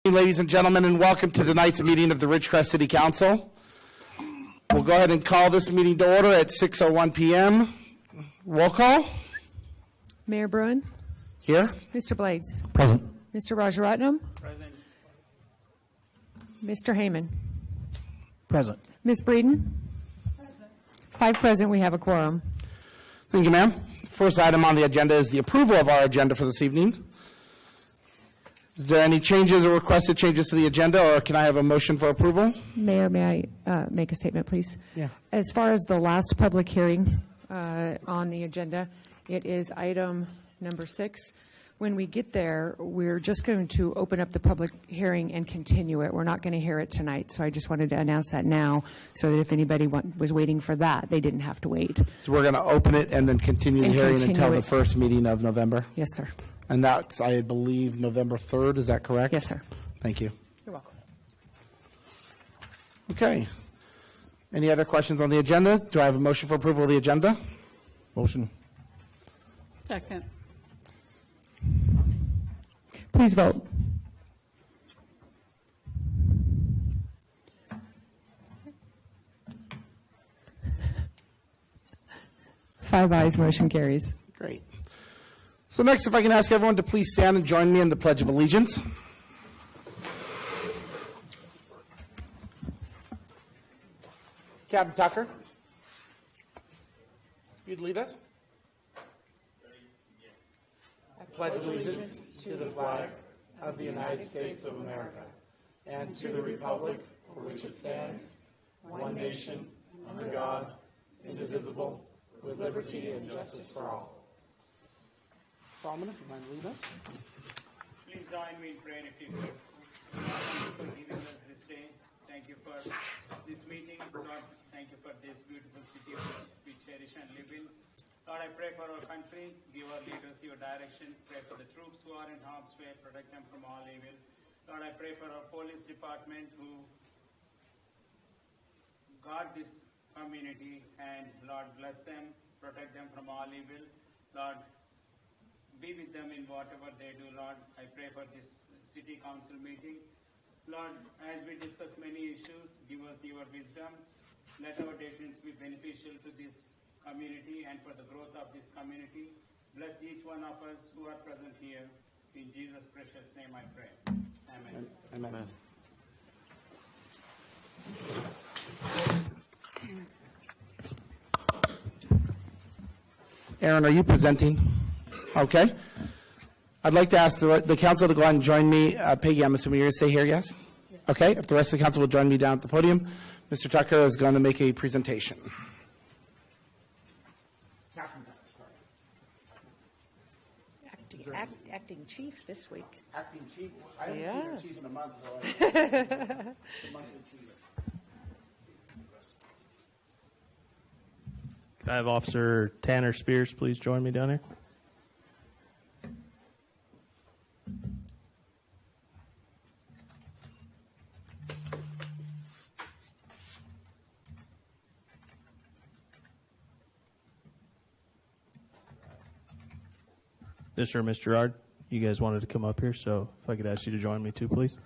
Ladies and gentlemen, and welcome to tonight's meeting of the Ridgecrest City Council. We'll go ahead and call this meeting to order at 6:01 p.m. Roll call. Mayor Bruin. Here. Mr. Blades. Present. Mr. Rajaratnam. Present. Mr. Heyman. Present. Ms. Breeden. Present. 5 present. We have a quorum. Thank you, ma'am. First item on the agenda is the approval of our agenda for this evening. Is there any changes or requested changes to the agenda, or can I have a motion for approval? Mayor, may I make a statement, please? Yeah. As far as the last public hearing on the agenda, it is item number 6. When we get there, we're just going to open up the public hearing and continue it. We're not going to hear it tonight, so I just wanted to announce that now so that if anybody was waiting for that, they didn't have to wait. So we're going to open it and then continue the hearing until the first meeting of November? Yes, sir. And that's, I believe, November 3rd. Is that correct? Yes, sir. Thank you. You're welcome. Okay. Any other questions on the agenda? Do I have a motion for approval of the agenda? Motion. Second. Please vote. Five ayes, motion carries. Great. So next, if I can ask everyone to please stand and join me in the Pledge of Allegiance. Captain Tucker, you'd lead us? I pledge allegiance to the flag of the United States of America and to the republic for which it stands, one nation, under God, indivisible, with liberty and justice for all. Solomon, if you mind lead us. Please join me in prayer if you could. Thank you for giving us this day. Thank you for this meeting. Lord, thank you for this beautiful city which we cherish and live in. Lord, I pray for our country. Give our leaders your direction. Pray for the troops who are in harm's way. Protect them from all evil. Lord, I pray for our police department who guard this community. And Lord, bless them. Protect them from all evil. Lord, be with them in whatever they do, Lord. I pray for this city council meeting. Lord, as we discuss many issues, give us your wisdom. Let our decisions be beneficial to this community and for the growth of this community. Bless each one of us who are present here. In Jesus' precious name I pray. Amen. Amen. Aaron, are you presenting? Okay. I'd like to ask the council to go ahead and join me. Peggy, I'm assuming you're going to stay here, yes? Okay. If the rest of the council will join me down at the podium, Mr. Tucker is going to make a presentation. Acting chief this week. Acting chief? I haven't Yes. seen a chief in a month, so the monthly chief. Can I have Officer Tanner Spears please join me down here? Mr. and Ms. Gerard, you guys wanted to come up here, so if I could ask you to join me too, please.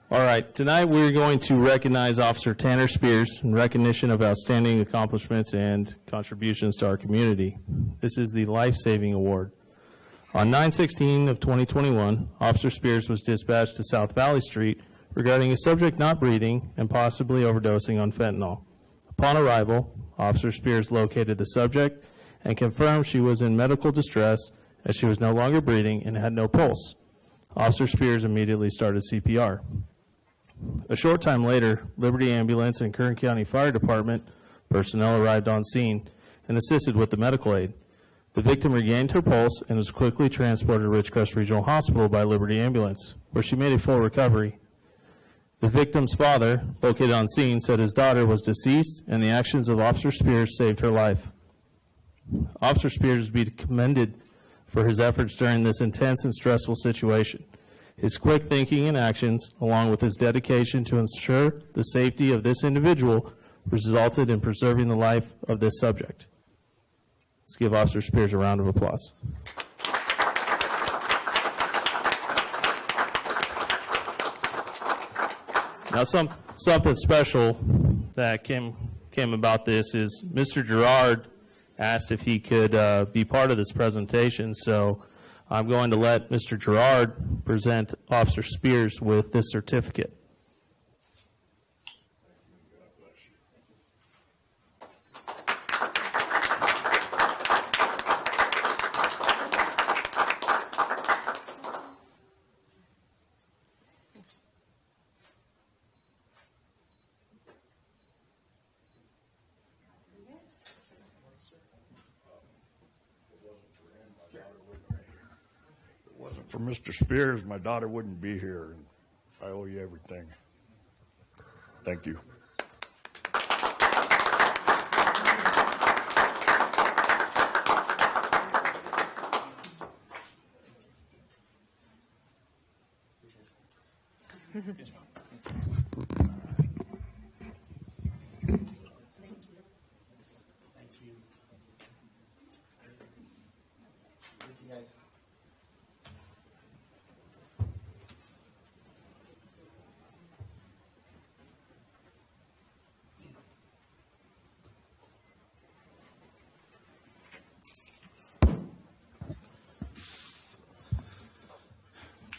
All right, tonight we're going to recognize Officer Tanner Spears in recognition of outstanding accomplishments and contributions to our community. This is the Life Saving Award. On 9/16 of 2021, Officer Spears was dispatched to South Valley Street regarding a subject not breathing and possibly overdosing on fentanyl. Upon arrival, Officer Spears located the subject and confirmed she was in medical distress as she was no longer breathing and had no pulse. Officer Spears immediately started CPR. A short time later, Liberty Ambulance and Kern County Fire Department personnel arrived on scene and assisted with the medical aid. The victim regained her pulse and was quickly transported to Ridgecrest Regional Hospital by Liberty Ambulance, where she made a full recovery. The victim's father, located on scene, said his daughter was deceased and the actions of Officer Spears saved her life. Officer Spears is to be commended for his efforts during this intense and stressful situation. His quick thinking and actions, along with his dedication to ensure the safety of this individual, resulted in preserving the life of this subject. Let's give Officer Spears a round of applause. Now, something special that came about this is Mr. Gerard asked if he could be part of this presentation, so I'm going to let Mr. Gerard present Officer Spears with this certificate. For Mr. Spears, my daughter wouldn't be here, and I owe you everything. Thank you.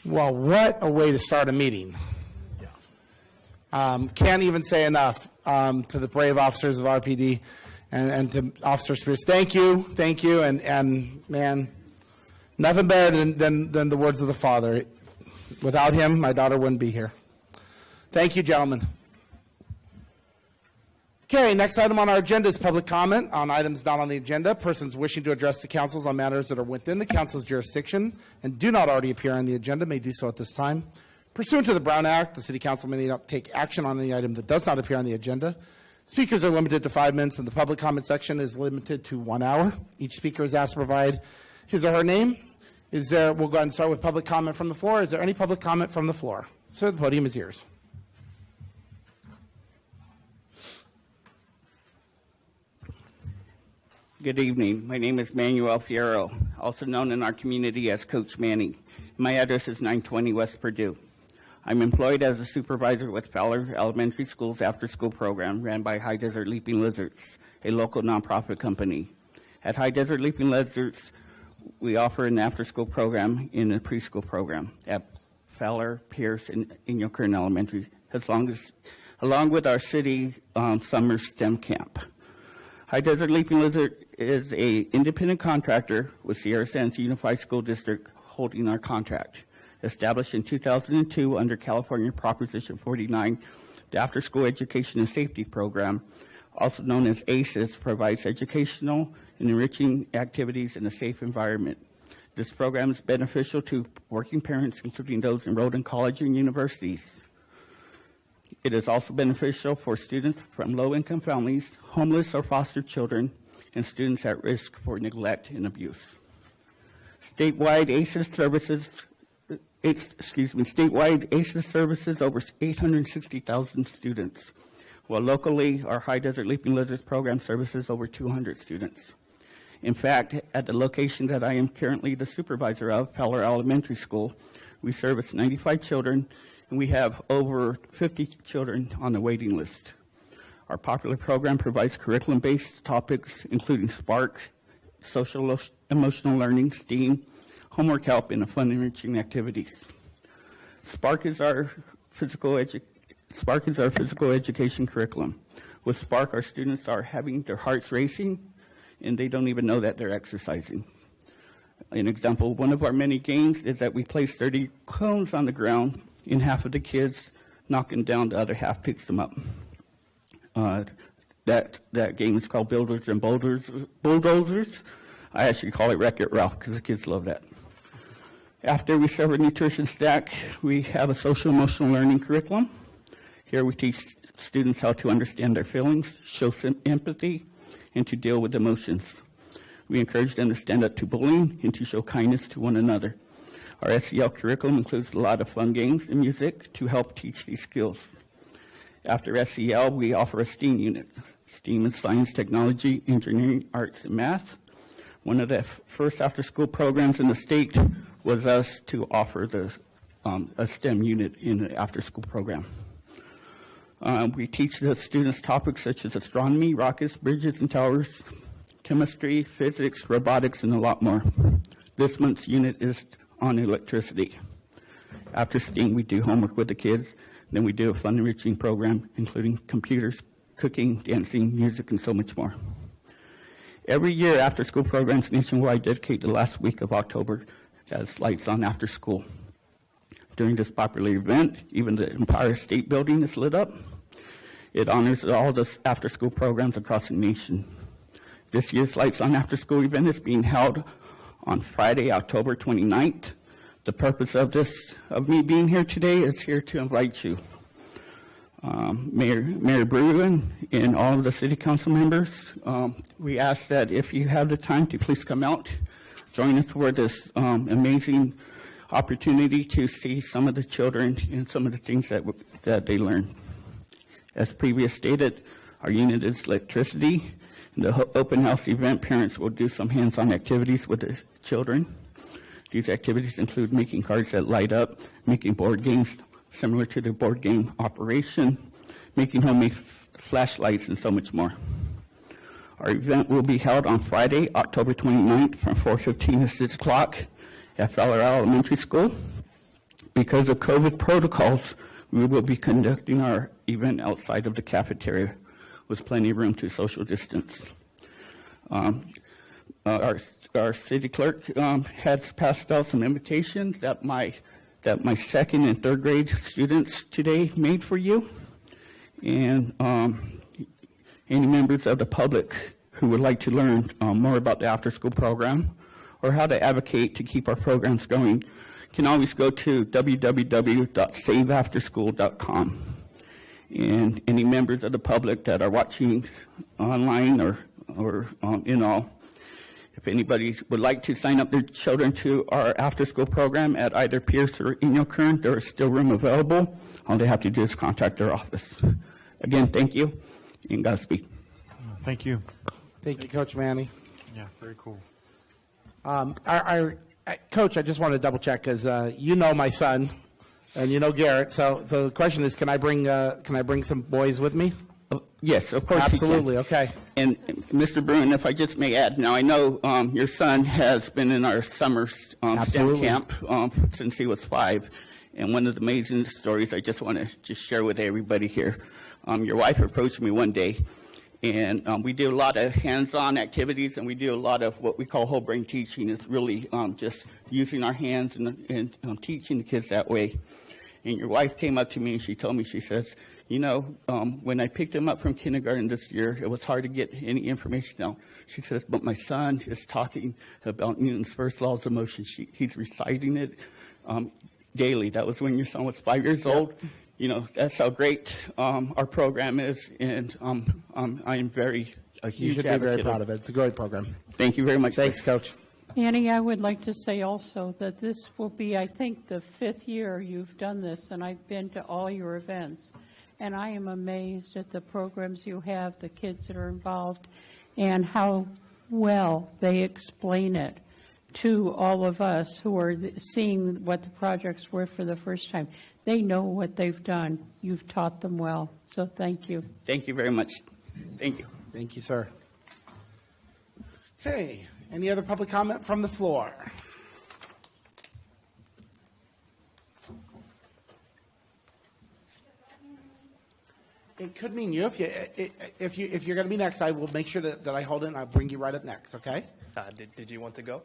Well, what a way to start a meeting. Can't even say enough to the brave officers of RPD and to Officer Spears. Thank you, and man, nothing better than the words of the Father. Without him, my daughter wouldn't be here. Thank you, gentlemen. Okay, next item on our agenda is public comment on items not on the agenda. Persons wishing to address the councils on matters that are within the council's jurisdiction and do not already appear on the agenda may do so at this time. Pursuant to the Brown Act, the City Council may not take action on any item that does not appear on the agenda. Speakers are limited to 5 minutes, and the public comment section is limited to 1 hour. Each speaker is asked to provide his or her name. We'll go ahead and start with public comment from the floor. Is there any public comment from the floor? Sir, the podium is yours. Good evening. My name is Manuel Fierro, also known in our community as Coach Manny. My address is 920 West Purdue. I'm employed as a supervisor with Fowler Elementary School's after-school program ran by High Desert Leaping Lizards, a local nonprofit company. At High Desert Leaping Lizards, we offer an after-school program in a preschool program at Fowler, Pierce, and Inyokern Elementary, along with our city summer STEM camp. High Desert Leaping Lizard is an independent contractor with Sierra Sands Unified School District holding our contract. Established in 2002 under California Proposition 49, the After School Education and Safety Program, also known as ACES, provides educational and enriching activities in a safe environment. This program is beneficial to working parents, including those enrolled in college and universities. It is also beneficial for students from low-income families, homeless or foster children, and students at risk for neglect and abuse. Statewide ACES services over 860,000 students, while locally our High Desert Leaping Lizards program services over 200 students. In fact, at the location that I am currently the supervisor of, Fowler Elementary School, we service 95 children, and we have over 50 children on the waiting list. Our popular program provides curriculum-based topics, including Spark, social emotional learning, STEAM, homework help, and fun enriching activities. Spark is our physical education curriculum. With Spark, our students are having their hearts racing, and they don't even know that they're exercising. An example, one of our many games is that we place 30 cones on the ground, and half of the kids knock them down, the other half picks them up. That game is called Builders and Bulldozers. I actually call it Wreck-It Ralph because the kids love that. After we serve a nutrition stack, we have a social emotional learning curriculum. Here we teach students how to understand their feelings, show some empathy, and to deal with emotions. We encourage them to stand up to bullying and to show kindness to one another. Our SEL curriculum includes a lot of fun games and music to help teach these skills. After SEL, we offer a STEAM unit. STEAM is science, technology, engineering, arts, and math. One of the first after-school programs in the state was us to offer a STEM unit in the after-school program. We teach the students topics such as astronomy, rockets, bridges and towers, chemistry, physics, robotics, and a lot more. This month's unit is on electricity. After STEAM, we do homework with the kids. Then we do a fun enriching program, including computers, cooking, dancing, music, and so much more. Every year, after-school programs nationwide dedicate the last week of October as Lights On After School. During this popular event, even the Empire State Building is lit up. It honors all the after-school programs across the nation. This year's Lights On After School event is being held on Friday, October 29th. The purpose of me being here today is here to invite you, Mayor Bruin and all of the city council members. We ask that if you have the time to please come out, join us for this amazing opportunity to see some of the children and some of the things that they learn. As previously stated, our unit is electricity. In the open house event, parents will do some hands-on activities with the children. These activities include making cards that light up, making board games similar to the board game operation, making homemade flashlights, and so much more. Our event will be held on Friday, October 29th from 4:15 to 6 o'clock at Fowler Elementary School. Because of COVID protocols, we will be conducting our event outside of the cafeteria with plenty of room to social distance. Our city clerk has passed out some invitations that my second and third grade students today made for you. And any members of the public who would like to learn more about the after-school program or how to advocate to keep our programs going can always go to www.saveafterschool.com. And any members of the public that are watching online or in all, if anybody would like to sign up their children to our after-school program at either Pierce or Inyo Kern, there is still room available. All they have to do is contact their office. Again, thank you, and Godspeed. Thank you. Thank you, Coach Manny. Yeah, very cool. Coach, I just want to double check because you know my son, and you know Garrett. So the question is, can I bring some boys with me? Yes, of course. Absolutely. You can. Okay. And Mr. Bruin, if I just may add, now I know your son has been in our summer STEM camp since he was 5. And one of the amazing stories I just want to just share with everybody here. Your wife approached me one day, and we do a lot of hands-on activities, and we do a lot of what we call whole brain teaching. It's really just using our hands and teaching the kids that way. And your wife came up to me and she told me, she says, you know, when I picked him up from kindergarten this year, it was hard to get any information out. She says, but my son is talking about Newton's first laws of motion. He's reciting it daily. That was when your son was 5 years old. You know, that's how great our program is, and I am very a huge You should be very proud of it. It's a great program. Thank you very much. Thanks, Coach. Annie, I would like to say also that this will be, I think, the 5th year you've done this, and I've been to all your events. And I am amazed at the programs you have, the kids that are involved, and how well they explain it to all of us who are seeing what the projects were for the first time. They know what they've done. You've taught them well. So thank you. Thank you very much. Thank you. Thank you, sir. Okay. Any other public comment from the floor? It could mean you. If you're going to be next, I will make sure that I hold it and I'll bring you right up next. Okay? Did you want to go?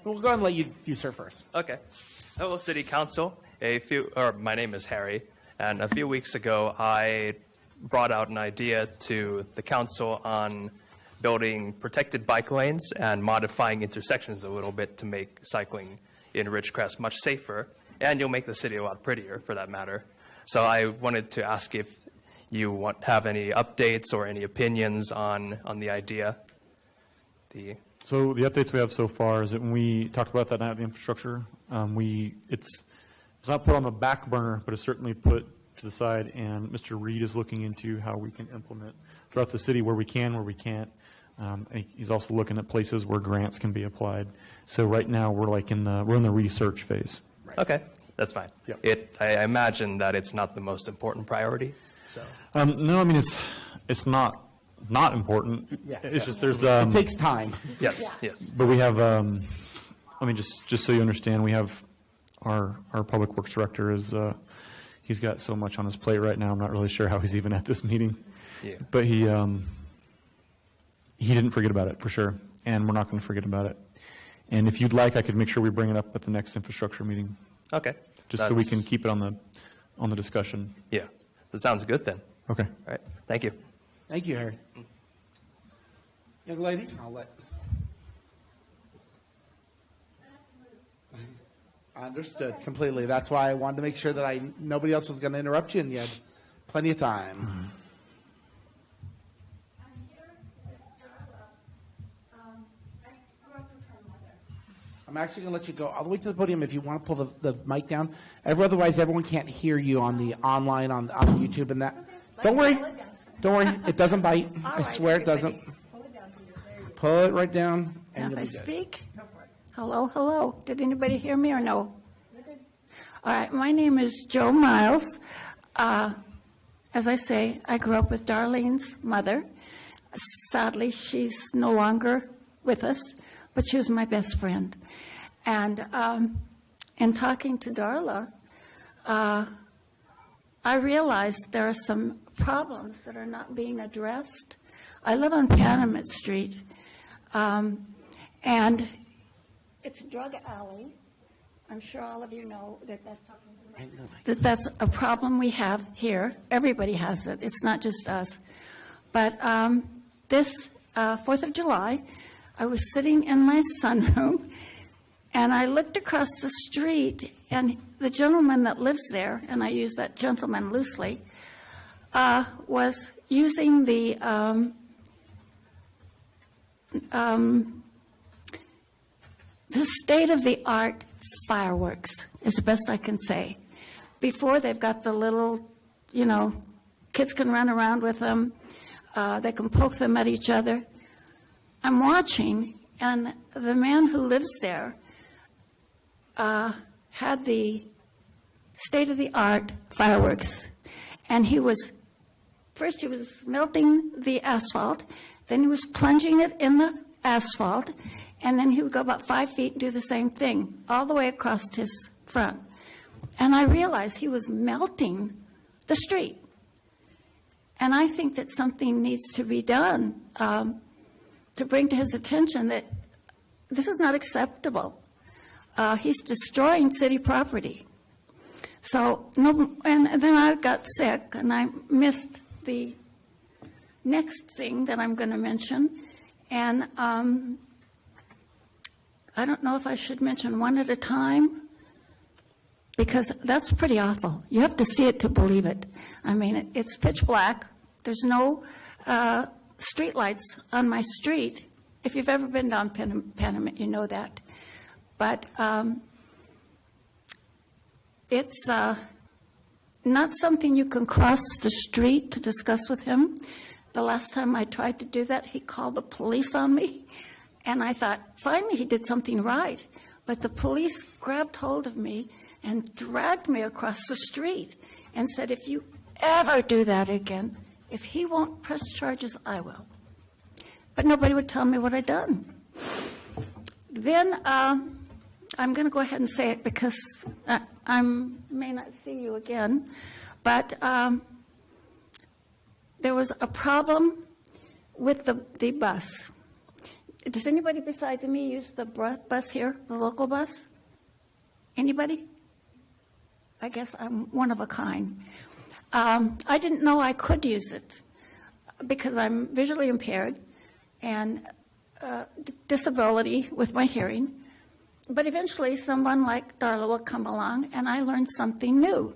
We'll go ahead and let you sir first. Okay. Hello, City Council. My name is Harry, and a few weeks ago I brought out an idea to the council on building protected bike lanes and modifying intersections a little bit to make cycling in Ridgecrest much safer, and you'll make the city a lot prettier for that matter. So I wanted to ask if you have any updates or any opinions on the idea. So the updates we have so far is that when we talked about that night, the infrastructure, it's not put on the back burner, but it's certainly put to the side, and Mr. Reed is looking into how we can implement throughout the city where we can, where we can't. He's also looking at places where grants can be applied. So right now we're in the research phase. Okay, that's fine. Yep. I imagine that it's not the most important priority. So No, I mean it's not important. Yeah. It's just there's It takes time. yes. but we have just so you understand, we have our public works director is he's got so much on his plate right now. I'm not really sure how he's even at this meeting. Yeah. But he didn't forget about it for sure, and we're not going to forget about it. And if you'd like, I could make sure we bring it up at the next infrastructure meeting, Okay. just so we can keep it on the discussion. Yeah, that sounds good then. Okay. All right, thank you. Thank you, Harry. Young lady, I'll let. Understood completely. That's why I wanted to make sure that nobody else was going to interrupt you, and you had plenty of time. Mm-hmm. I'm actually going to let you go all the way to the podium if you want to pull the mic down. Otherwise, everyone can't hear you on the online, on YouTube and that. Don't worry. Don't worry. It doesn't bite. I swear it doesn't. Pull it right down. And Now, you'll if be I good. speak? Hello, hello. Did anybody hear me or no? All right, my name is Joe Miles. As I say, I grew up with Darlene's mother. Sadly, she's no longer with us, but she was my best friend. And in talking to Darla, I realized there are some problems that are not being addressed. I live on Panamint Street, and it's a drug alley. I'm sure all of you know that's a problem we have here. Everybody has it. It's not just us. But this 4th of July, I was sitting in my sunroom, and I looked across the street, and the gentleman that lives there, and I use that gentleman loosely, was using the state-of-the-art fireworks, is the best I can say. Before, they've got the little, kids can run around with them. They can poke them at each other. I'm watching, and the man who lives there had the state-of-the-art fireworks. And first he was melting the asphalt, then he was plunging it in the asphalt, and then he would go about 5 feet and do the same thing, all the way across his front. And I realized he was melting the street. And I think that something needs to be done to bring to his attention that this is not acceptable. He's destroying city property. So, and then I got sick, and I missed the next thing that I'm going to mention. And I don't know if I should mention one at a time, because that's pretty awful. You have to see it to believe it. I mean, it's pitch black. There's no street lights on my street. If you've ever been down Panamint, you know that. But it's not something you can cross the street to discuss with him. The last time I tried to do that, he called the police on me. And I thought, finally, he did something right. But the police grabbed hold of me and dragged me across the street and said, if you ever do that again, if he won't press charges, I will. But nobody would tell me what I'd done. Then I'm going to go ahead and say it because I may not see you again. But there was a problem with the bus. Does anybody besides me use the bus here, the local bus? Anybody? I guess I'm one of a kind. I didn't know I could use it because I'm visually impaired and disability with my hearing. But eventually someone like Darla will come along and I learned something new.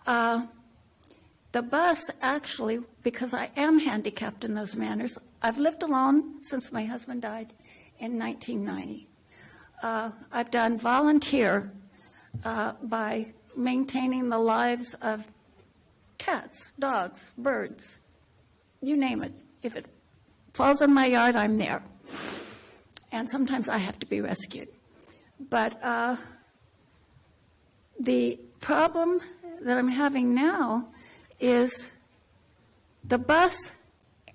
The bus actually, because I am handicapped in those manners, I've lived alone since my husband died in 1990. I've done volunteer by maintaining the lives of cats, dogs, birds, you name it. If it falls in my yard, I'm there. And sometimes I have to be rescued. But the problem that I'm having now is the bus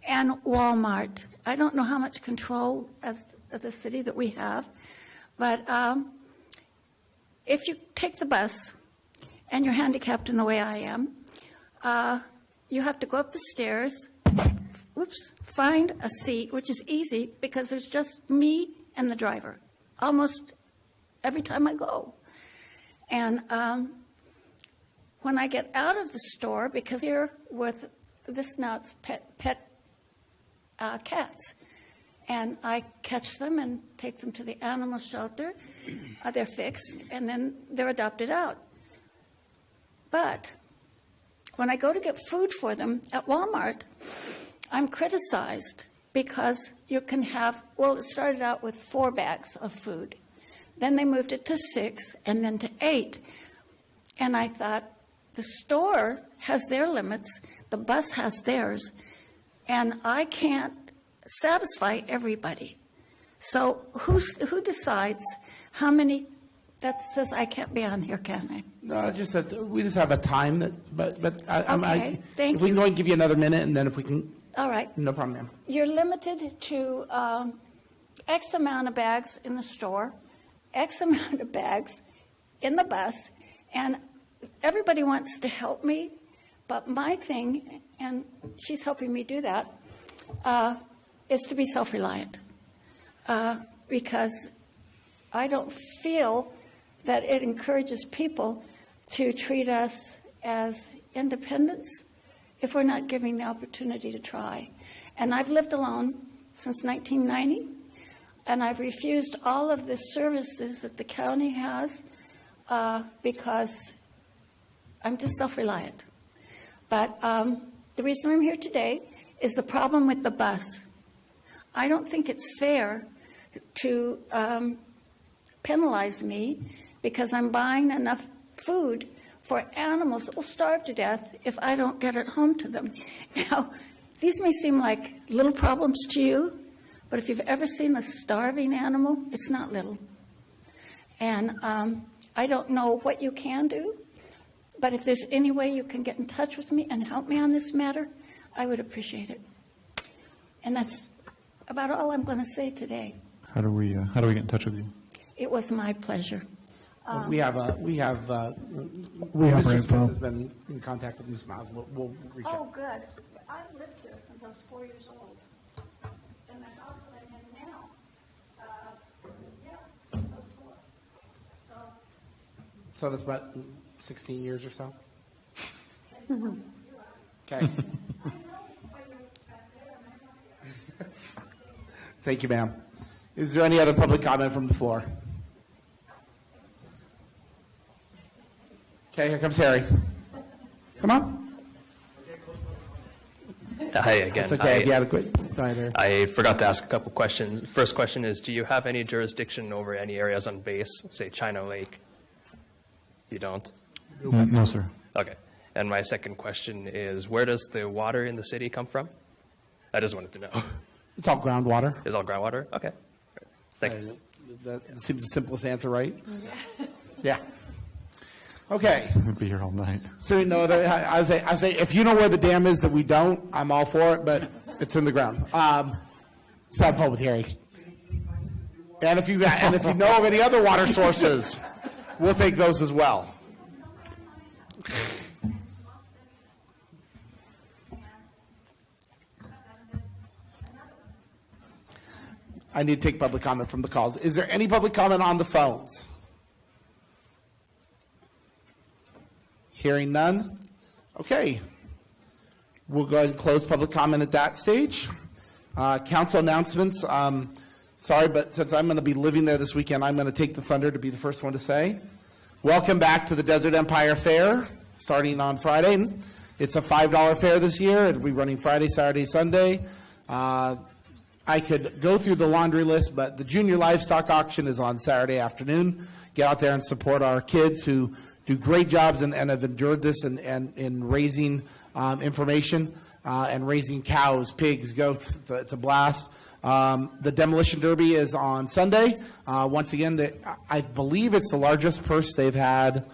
and Walmart. I don't know how much control as the city that we have, but if you take the bus and you're handicapped in the way I am, you have to go up the stairs, find a seat, which is easy because there's just me and the driver almost every time I go. And when I get out of the store, because here with this now it's pet cats, and I catch them and take them to the animal shelter. They're fixed, and then they're adopted out. But when I go to get food for them at Walmart, I'm criticized because you can have, well, it started out with 4 bags of food. Then they moved it to 6 and then to 8. And I thought, the store has their limits, the bus has theirs, and I can't satisfy everybody. So who decides how many? That says I can't be on here, can I? No, it just says we just have a time that, but Okay, thank if we can you. go and give you another minute, and then if we can, All right. no problem, ma'am. You're limited to X amount of bags in the store, X amount of bags in the bus, and everybody wants to help me, but my thing, and she's helping me do that, is to be self-reliant, because I don't feel that it encourages people to treat us as independents if we're not giving the opportunity to try. And I've lived alone since 1990, and I've refused all of the services that the county has because I'm just self-reliant. But the reason I'm here today is the problem with the bus. I don't think it's fair to penalize me because I'm buying enough food for animals that will starve to death if I don't get it home to them. Now, these may seem like little problems to you, but if you've ever seen a starving animal, it's not little. And I don't know what you can do, but if there's any way you can get in touch with me and help me on this matter, I would appreciate it. And that's about all I'm going to say today. How do we get in touch with you? It was my pleasure. We have her Mr. info. Smith has been in contact with Ms. Miles. We'll reach Oh, out. good. I've lived here since I was 4 years old. And the house that I'm in now, I was 4. So that's about 16 years or so. Okay. Thank you, ma'am. Is there any other public comment from the floor? Okay, here comes Harry. Come on. Hi again. It's okay if you had a quick. Go ahead, Harry. I forgot to ask a couple questions. First question is, do you have any jurisdiction over any areas on base, say China Lake? You don't? No, sir. Okay. And my second question is, where does the water in the city come from? I just wanted to know. It's all groundwater. Is all groundwater? Okay. Thank you. That seems the simplest answer, right? Yeah. Okay. We'd be here all night. So no other. I say if you know where the dam is that we don't, I'm all for it, but it's in the ground. Let's have fun with Harry. And if you know of any other water sources, we'll take those as well. I need to take public comment from the calls. Is there any public comment on the phones? Hearing none? Okay. We'll go ahead and close public comment at that stage. Council announcements. Sorry, but since I'm going to be living there this weekend, I'm going to take the thunder to be the first one to say. Welcome back to the Desert Empire Fair, starting on Friday. It's a $5 fair this year. It'll be running Friday, Saturday, Sunday. I could go through the laundry list, but the junior livestock auction is on Saturday afternoon. Get out there and support our kids who do great jobs and have endured this and in raising information and raising cows, pigs, goats. It's a blast. The Demolition Derby is on Sunday. Once again, I believe it's the largest purse they've had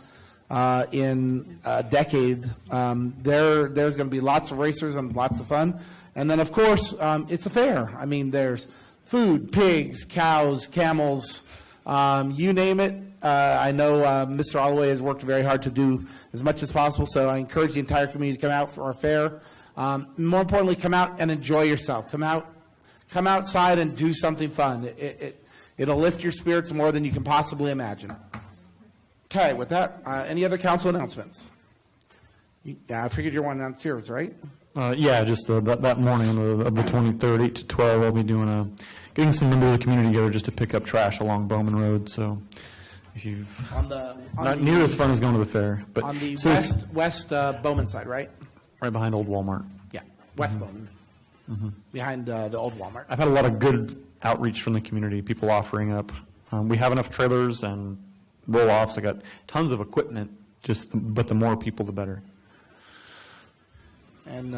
in a decade. There's going to be lots of racers and lots of fun. And then, of course, it's a fair. I mean, there's food, pigs, cows, camels, you name it. I know Mr. Holloway has worked very hard to do as much as possible, so I encourage the entire community to come out for our fair. More importantly, come out and enjoy yourself. Come outside and do something fun. It'll lift your spirits more than you can possibly imagine. Okay, with that, any other council announcements? Yeah, I figured you want to announce yours, right? Yeah, just that morning of the 23rd, 8 to 12, I'll be doing getting some members of the community together just to pick up trash along Bowman Road. So if you've not near as fun as going to the fair, but on the so west Bowman side, right? Right behind Old Walmart. Yeah, West Bowman, behind the old Walmart. I've had a lot of good outreach from the community. People offering up. We have enough trailers and roll-offs. I got tons of equipment. But the more people, the better. And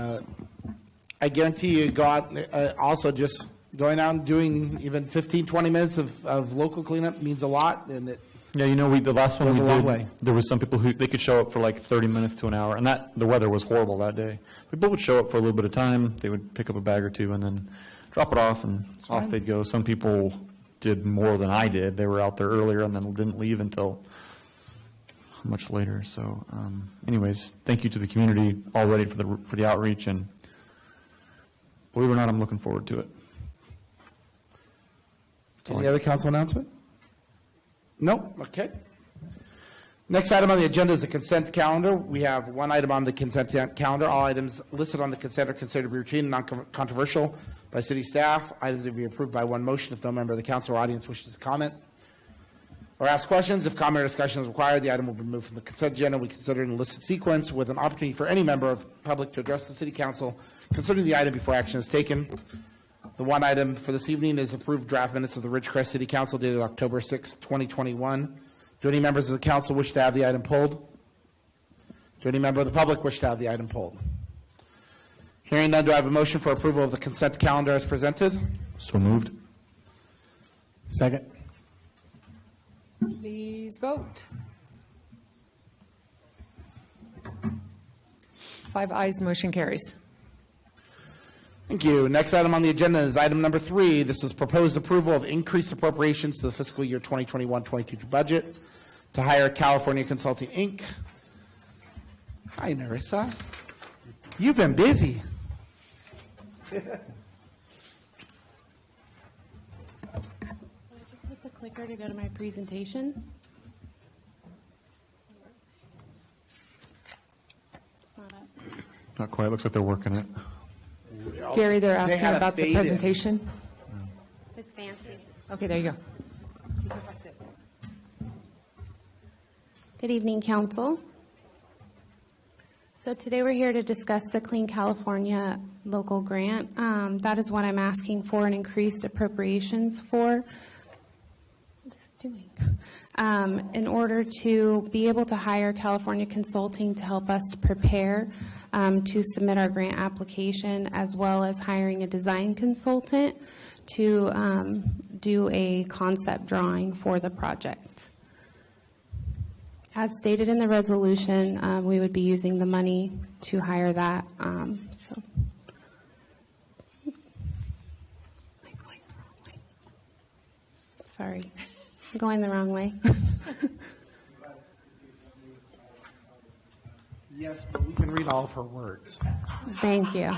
I guarantee you, God, also just going out and doing even 15, 20 minutes of local cleanup means a lot. And yeah, the last one we a long did, way. there was some people who they could show up for like 30 minutes to an hour, and the weather was horrible that day. People would show up for a little bit of time. They would pick up a bag or two and then drop it off, and off they'd go. Some people did more than I did. They were out there earlier and then didn't leave until much later. So anyways, thank you to the community already for the outreach, and believe it or not, I'm looking forward to it. Any other council announcement? No? Okay. Next item on the agenda is the consent calendar. We have one item on the consent calendar. All items listed on the consent are considered to be routine and non-controversial by city staff. Items will be approved by one motion if no member of the council or audience wishes to comment or ask questions. If comment or discussion is required, the item will be removed from the consent agenda. We consider it in a listed sequence with an opportunity for any member of the public to address the city council concerning the item before action is taken. The one item for this evening is approved draft minutes of the Ridgecrest City Council dated October 6, 2021. Do any members of the council wish to have the item pulled? Do any member of the public wish to have the item pulled? Hearing none, do I have a motion for approval of the consent calendar as presented? So moved. Second. Please vote. 5 ayes, motion carries. Thank you. Next item on the agenda is item number 3. This is proposed approval of increased appropriations to the fiscal year 2021-22 budget to hire California Consulting, Inc. Hi, Narissa. You've been busy. So I just hit the clicker to go to my presentation. It's not up. Not quite. Looks like they're working it. Gary, they're asking had a about the fade in. presentation. It's fancy. Okay, there you go. Just like this. Good evening, Council. So today we're here to discuss the Clean California local grant. That is what I'm asking for an increased appropriations for. What is it doing? In order to be able to hire California Consulting to help us prepare to submit our grant application, as well as hiring a design consultant to do a concept drawing for the project. As stated in the resolution, we would be using the money to hire that. So. Sorry, I'm going the wrong way. Yes, but we can read all of her words. Thank you.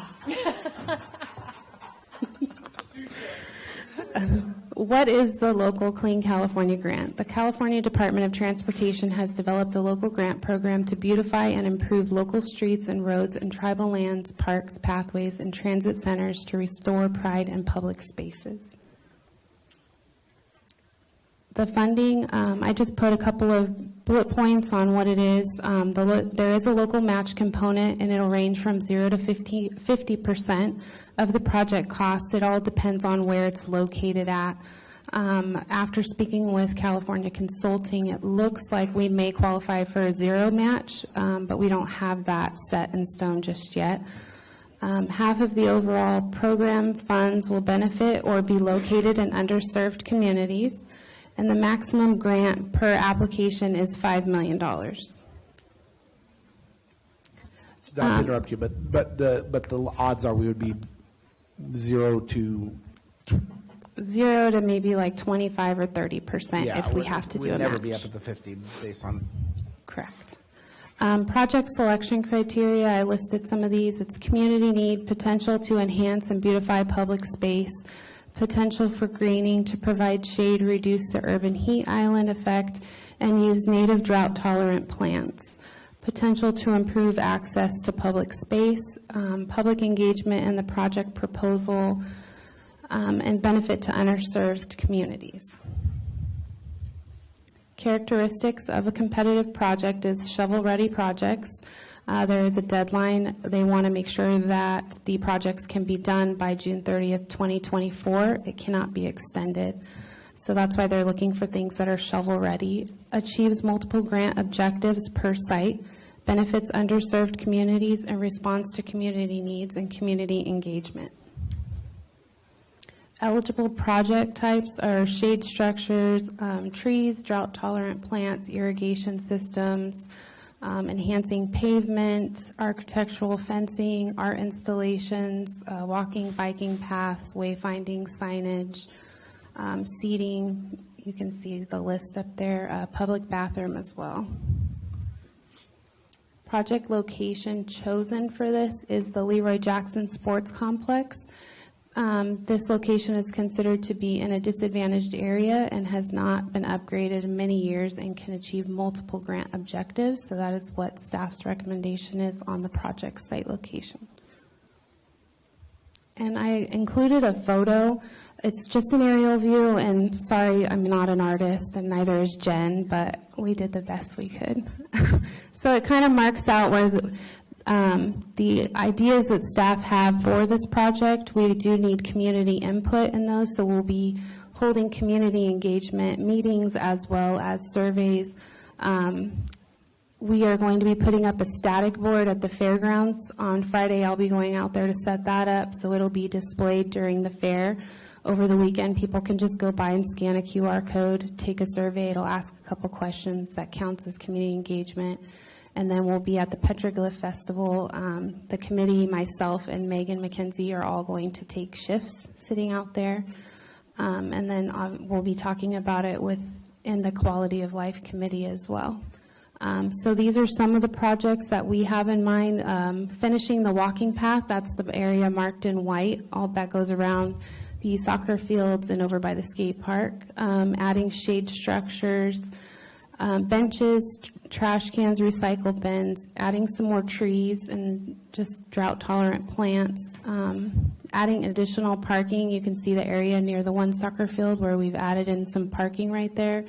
What is the local Clean California grant? The California Department of Transportation has developed a local grant program to beautify and improve local streets and roads and tribal lands, parks, pathways, and transit centers to restore pride in public spaces. The funding, I just put a couple of bullet points on what it is. There is a local match component, and it'll range from 0 to 50% of the project cost. It all depends on where it's located at. After speaking with California Consulting, it looks like we may qualify for a zero match, but we don't have that set in stone just yet. Half of the overall program funds will benefit or be located in underserved communities, and the maximum grant per application is $5 million. Not to interrupt you, but the odds are we would be 0 to 0 to maybe like 25 or 30% if we have to do a match. We'd never be up at the 50 based on. Correct. Project selection criteria, I listed some of these. It's community need, potential to enhance and beautify public space, potential for greening to provide shade, reduce the urban heat island effect, and use native drought-tolerant plants. Potential to improve access to public space, public engagement in the project proposal, and benefit to underserved communities. Characteristics of a competitive project is shovel-ready projects. There is a deadline. They want to make sure that the projects can be done by June 30th, 2024. It cannot be extended. So that's why they're looking for things that are shovel-ready. Achieves multiple grant objectives per site, benefits underserved communities, and responds to community needs and community engagement. Eligible project types are shade structures, trees, drought-tolerant plants, irrigation systems, enhancing pavement, architectural fencing, art installations, walking, biking paths, wayfinding signage, seating. You can see the list up there, public bathroom as well. Project location chosen for this is the Leroy Jackson Sports Complex. This location is considered to be in a disadvantaged area and has not been upgraded in many years and can achieve multiple grant objectives. So that is what staff's recommendation is on the project site location. And I included a photo. It's just an aerial view, and sorry, I'm not an artist, and neither is Jen, but we did the best we could. So it kind of marks out where the ideas that staff have for this project. We do need community input in those, so we'll be holding community engagement meetings as well as surveys. We are going to be putting up a static board at the fairgrounds. On Friday, I'll be going out there to set that up, so it'll be displayed during the fair. Over the weekend, people can just go by and scan a QR code, take a survey. It'll ask a couple questions that counts as community engagement. And then we'll be at the Petroglyph Festival. The committee, myself, and Megan McKenzie are all going to take shifts sitting out there. And then we'll be talking about it in the Quality of Life Committee as well. So these are some of the projects that we have in mind. Finishing the walking path, that's the area marked in white. All that goes around the soccer fields and over by the skate park. Adding shade structures, benches, trash cans, recycle bins, adding some more trees and just drought-tolerant plants, adding additional parking. You can see the area near the one soccer field where we've added in some parking right there.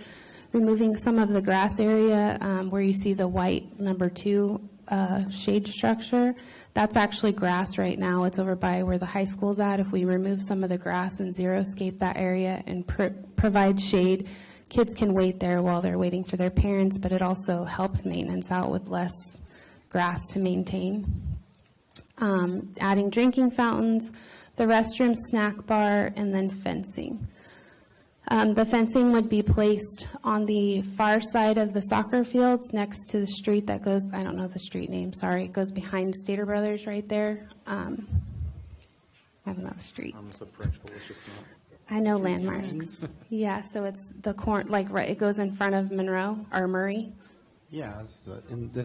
Removing some of the grass area where you see the white number 2 shade structure. That's actually grass right now. It's over by where the high school's at. If we remove some of the grass and xeriscape that area and provide shade, kids can wait there while they're waiting for their parents, but it also helps maintenance out with less grass to maintain. Adding drinking fountains, the restroom, snack bar, and then fencing. The fencing would be placed on the far side of the soccer fields next to the street that goes, I don't know the street name, sorry, it goes behind Stater Brothers right there. I don't know the street. I'm so principal, it's just not. I know landmarks. Yeah, so it's the corner, like right, it goes in front of Monroe or Murray. Yeah, it's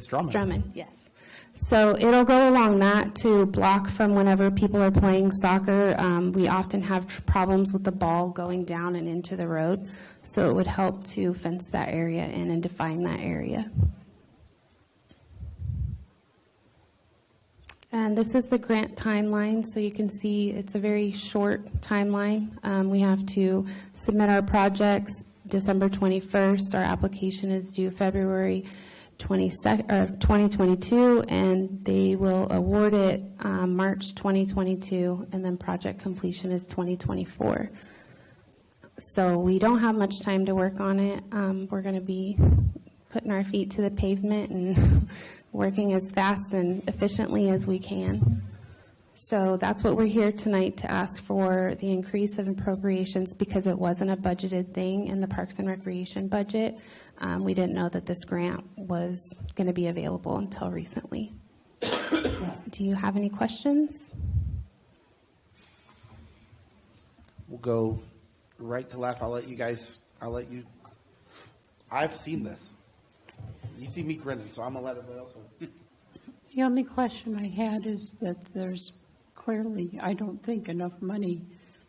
Drummond. Drummond, yes. So it'll go along that to block from whenever people are playing soccer. We often have problems with the ball going down and into the road. So it would help to fence that area in and define that area. And this is the grant timeline. So you can see it's a very short timeline. We have to submit our projects December 21st. Our application is due February 2022, and they will award it March 2022, and then project completion is 2024. So we don't have much time to work on it. We're going to be putting our feet to the pavement and working as fast and efficiently as we can. So that's what we're here tonight to ask for, the increase of appropriations, because it wasn't a budgeted thing in the Parks and Recreation budget. We didn't know that this grant was going to be available until recently. Do you have any questions? We'll go right to left. I've seen this. You see me grinning, so I'm going to let everybody else know. The only question I had is that there's clearly, I don't think, enough money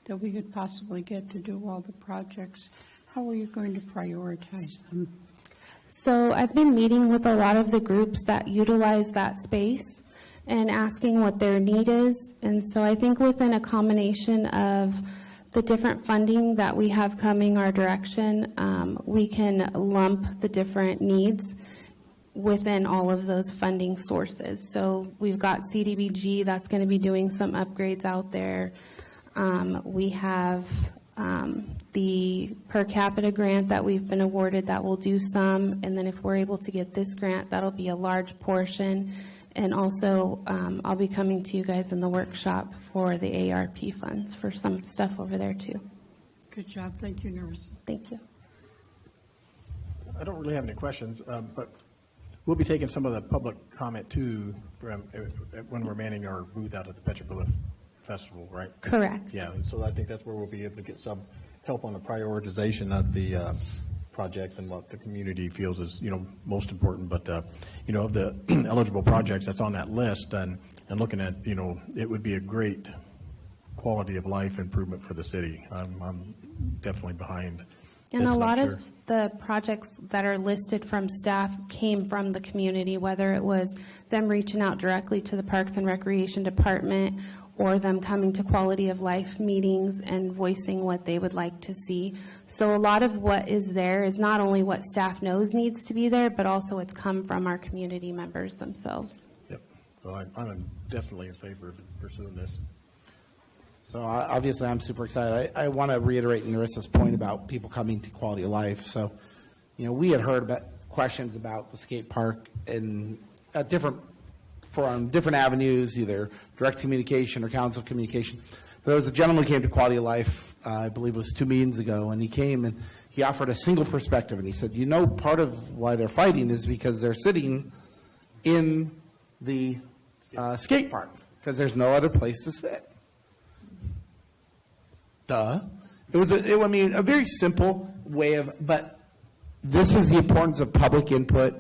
that we could possibly get to do all the projects. How are you going to prioritize them? So I've been meeting with a lot of the groups that utilize that space and asking what their need is. And so I think within a combination of the different funding that we have coming our direction, we can lump the different needs within all of those funding sources. So we've got CDBG that's going to be doing some upgrades out there. We have the per capita grant that we've been awarded that will do some, and then if we're able to get this grant, that'll be a large portion. And also, I'll be coming to you guys in the workshop for the ARP funds for some stuff over there too. Good job. Thank you, Nurse. Thank you. I don't really have any questions, but we'll be taking some of the public comment too when we're manning our booth out at the Petropolis Festival, right? Correct. Yeah, so I think that's where we'll be able to get some help on the prioritization of the projects and what the community feels is, most important. But, of the eligible projects that's on that list and looking at, it would be a great quality of life improvement for the city. I'm definitely behind. And this, a lot I'm sure. of the projects that are listed from staff came from the community, whether it was them reaching out directly to the Parks and Recreation Department or them coming to quality of life meetings and voicing what they would like to see. So a lot of what is there is not only what staff knows needs to be there, but also it's come from our community members themselves. Yep. So I'm definitely in favor of pursuing this. So obviously, I'm super excited. I want to reiterate Narissa's point about people coming to quality of life. So, we had heard about questions about the skate park and on different avenues, either direct communication or council communication. There was a gentleman who came to Quality of Life, I believe it was 2 meetings ago, and he came and he offered a single perspective, and he said, part of why they're fighting is because they're sitting in the skate park because there's no other place to sit. Duh. It was a very simple way but this is the importance of public input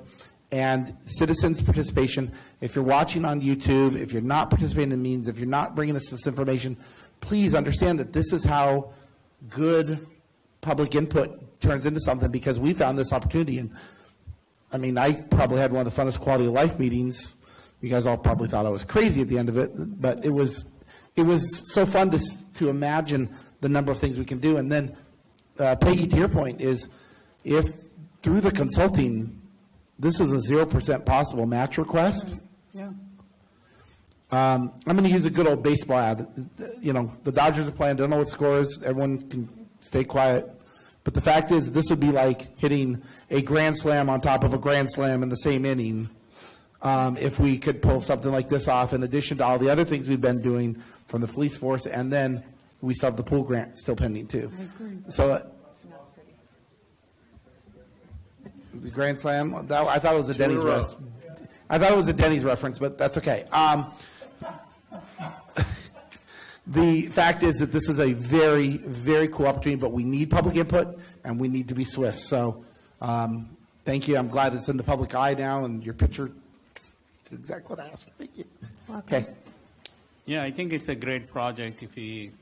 and citizens' participation. If you're watching on YouTube, if you're not participating in the meetings, if you're not bringing us this information, please understand that this is how good public input turns into something, because we found this opportunity. And I probably had one of the funnest quality of life meetings. You guys all probably thought I was crazy at the end of it, but it was so fun to imagine the number of things we can do. And then, Peggy, to your point, is if through the consulting, this is a 0% possible match request. Yeah. I'm going to use a good old baseball ad. The Dodgers are playing, don't know what score is, everyone can stay quiet. But the fact is, this would be like hitting a grand slam on top of a grand slam in the same inning. If we could pull something like this off, in addition to all the other things we've been doing from the police force, and then we still have the pool grant still pending too. I agree. So the grand slam. I thought it was a Denny's reference, but that's okay. The fact is that this is a very, very cool opportunity, but we need public input and we need to be swift. So, thank you. I'm glad it's in the public eye now, and your picture did exactly what I asked for. Thank you. Okay. Yeah, I think it's a great project if we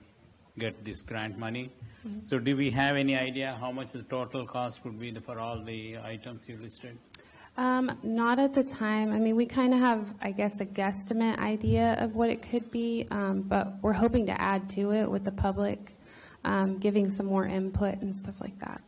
get this grant money. So do we have any idea how much the total cost would be for all the items you listed? Not at the time. We kind of have, I guess, a guesstimate idea of what it could be, but we're hoping to add to it with the public, giving some more input and stuff like that.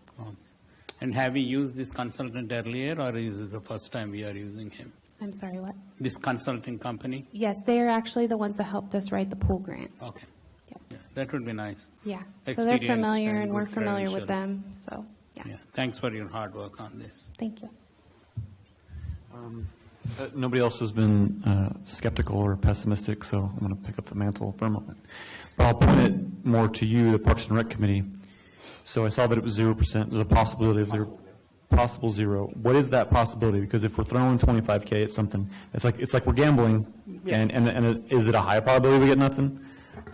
And have we used this consultant earlier, or is this the first time we are using him? I'm sorry, what? This consulting company? Yes, they are actually the ones that helped us write the pool grant. Okay. Yep. Yeah. That would be nice. Yeah. So they're Experience familiar and and we're good familiar with credentials. them. So, yeah. Yeah. Thanks for your hard work on this. Thank you. Nobody else has been skeptical or pessimistic, so I'm going to pick up the mantle for a moment. But I'll point it more to you, the Parks and Rec Committee. So I saw that it was 0%. There's a possibility of there, possible zero. What is that possibility? Because if we're throwing 25K at something, it's like we're gambling, and is it a high probability we get nothing?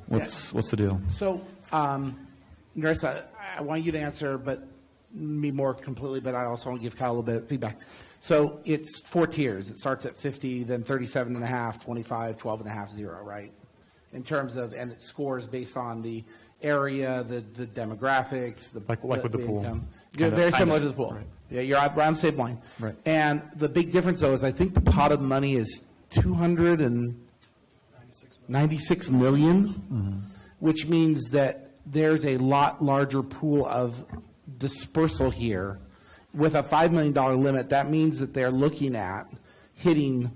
What's the deal? So, Narissa, I want you to answer, but me more completely, but I also want to give Kyle a little bit of feedback. So it's 4 tiers. It starts at 50, then 37.5, 25, 12.5, 0, right? In terms of, and it scores based on the area, the demographics, the Like with the pool. income. Kinda- Very kind similar of, to the pool. right. Yeah, you're on the same line. Right. And the big difference, though, is I think the pot of money is $296 million, which means that there's a lot larger pool of dispersal here. With a $5 million limit, that means that they're looking at hitting.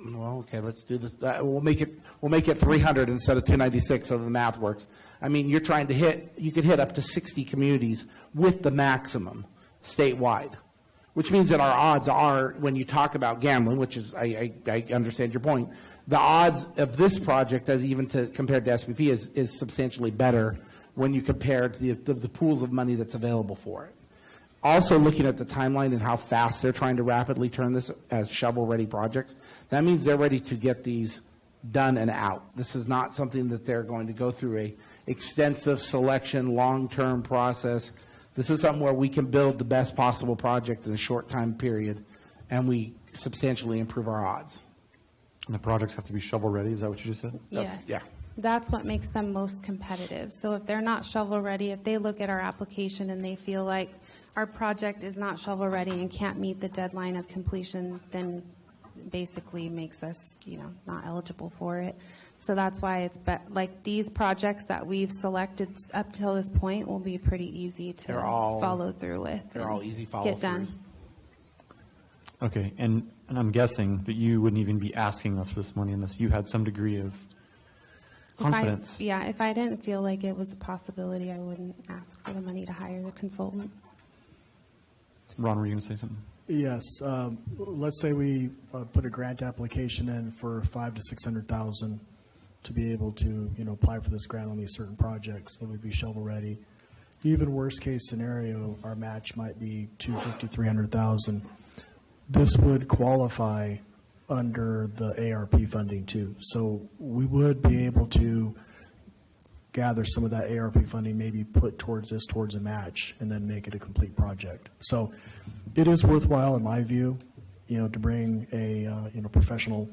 Well, okay, let's do this. We'll make it 300 instead of 296, so the math works. I mean, you're trying to hit. You could hit up to 60 communities with the maximum statewide, which means that our odds are, when you talk about gambling, which is I understand your point. The odds of this project, as even compared to SPP, is substantially better when you compare to the pools of money that's available for it. Also, looking at the timeline and how fast they're trying to rapidly turn this as shovel-ready projects, that means they're ready to get these done and out. This is not something that they're going to go through a extensive selection, long-term process. This is something where we can build the best possible project in a short time period, and we substantially improve our odds. And the projects have to be shovel-ready, is that what you just said? Yes. Yeah. That's what makes them most competitive. So if they're not shovel-ready, if they look at our application and they feel like our project is not shovel-ready and can't meet the deadline of completion, then basically makes us, not eligible for it. So that's why it's like these projects that we've selected up till this point will be pretty easy to follow through with. They're all easy Get follow-throughs. done. Okay, and I'm guessing that you wouldn't even be asking us for this money unless you had some degree of confidence. If I didn't feel like it was a possibility, I wouldn't ask for the money to hire the consultant. Ron, were you going to say something? Yes. Let's say we put a grant application in for $500,000 to $600,000 to be able to, apply for this grant on these certain projects that would be shovel ready. Even worst case scenario, our match might be $250,000, $300,000. This would qualify under the ARP funding too. So we would be able to gather some of that ARP funding, maybe put towards a match, and then make it a complete project. So it is worthwhile, in my view, to bring a professional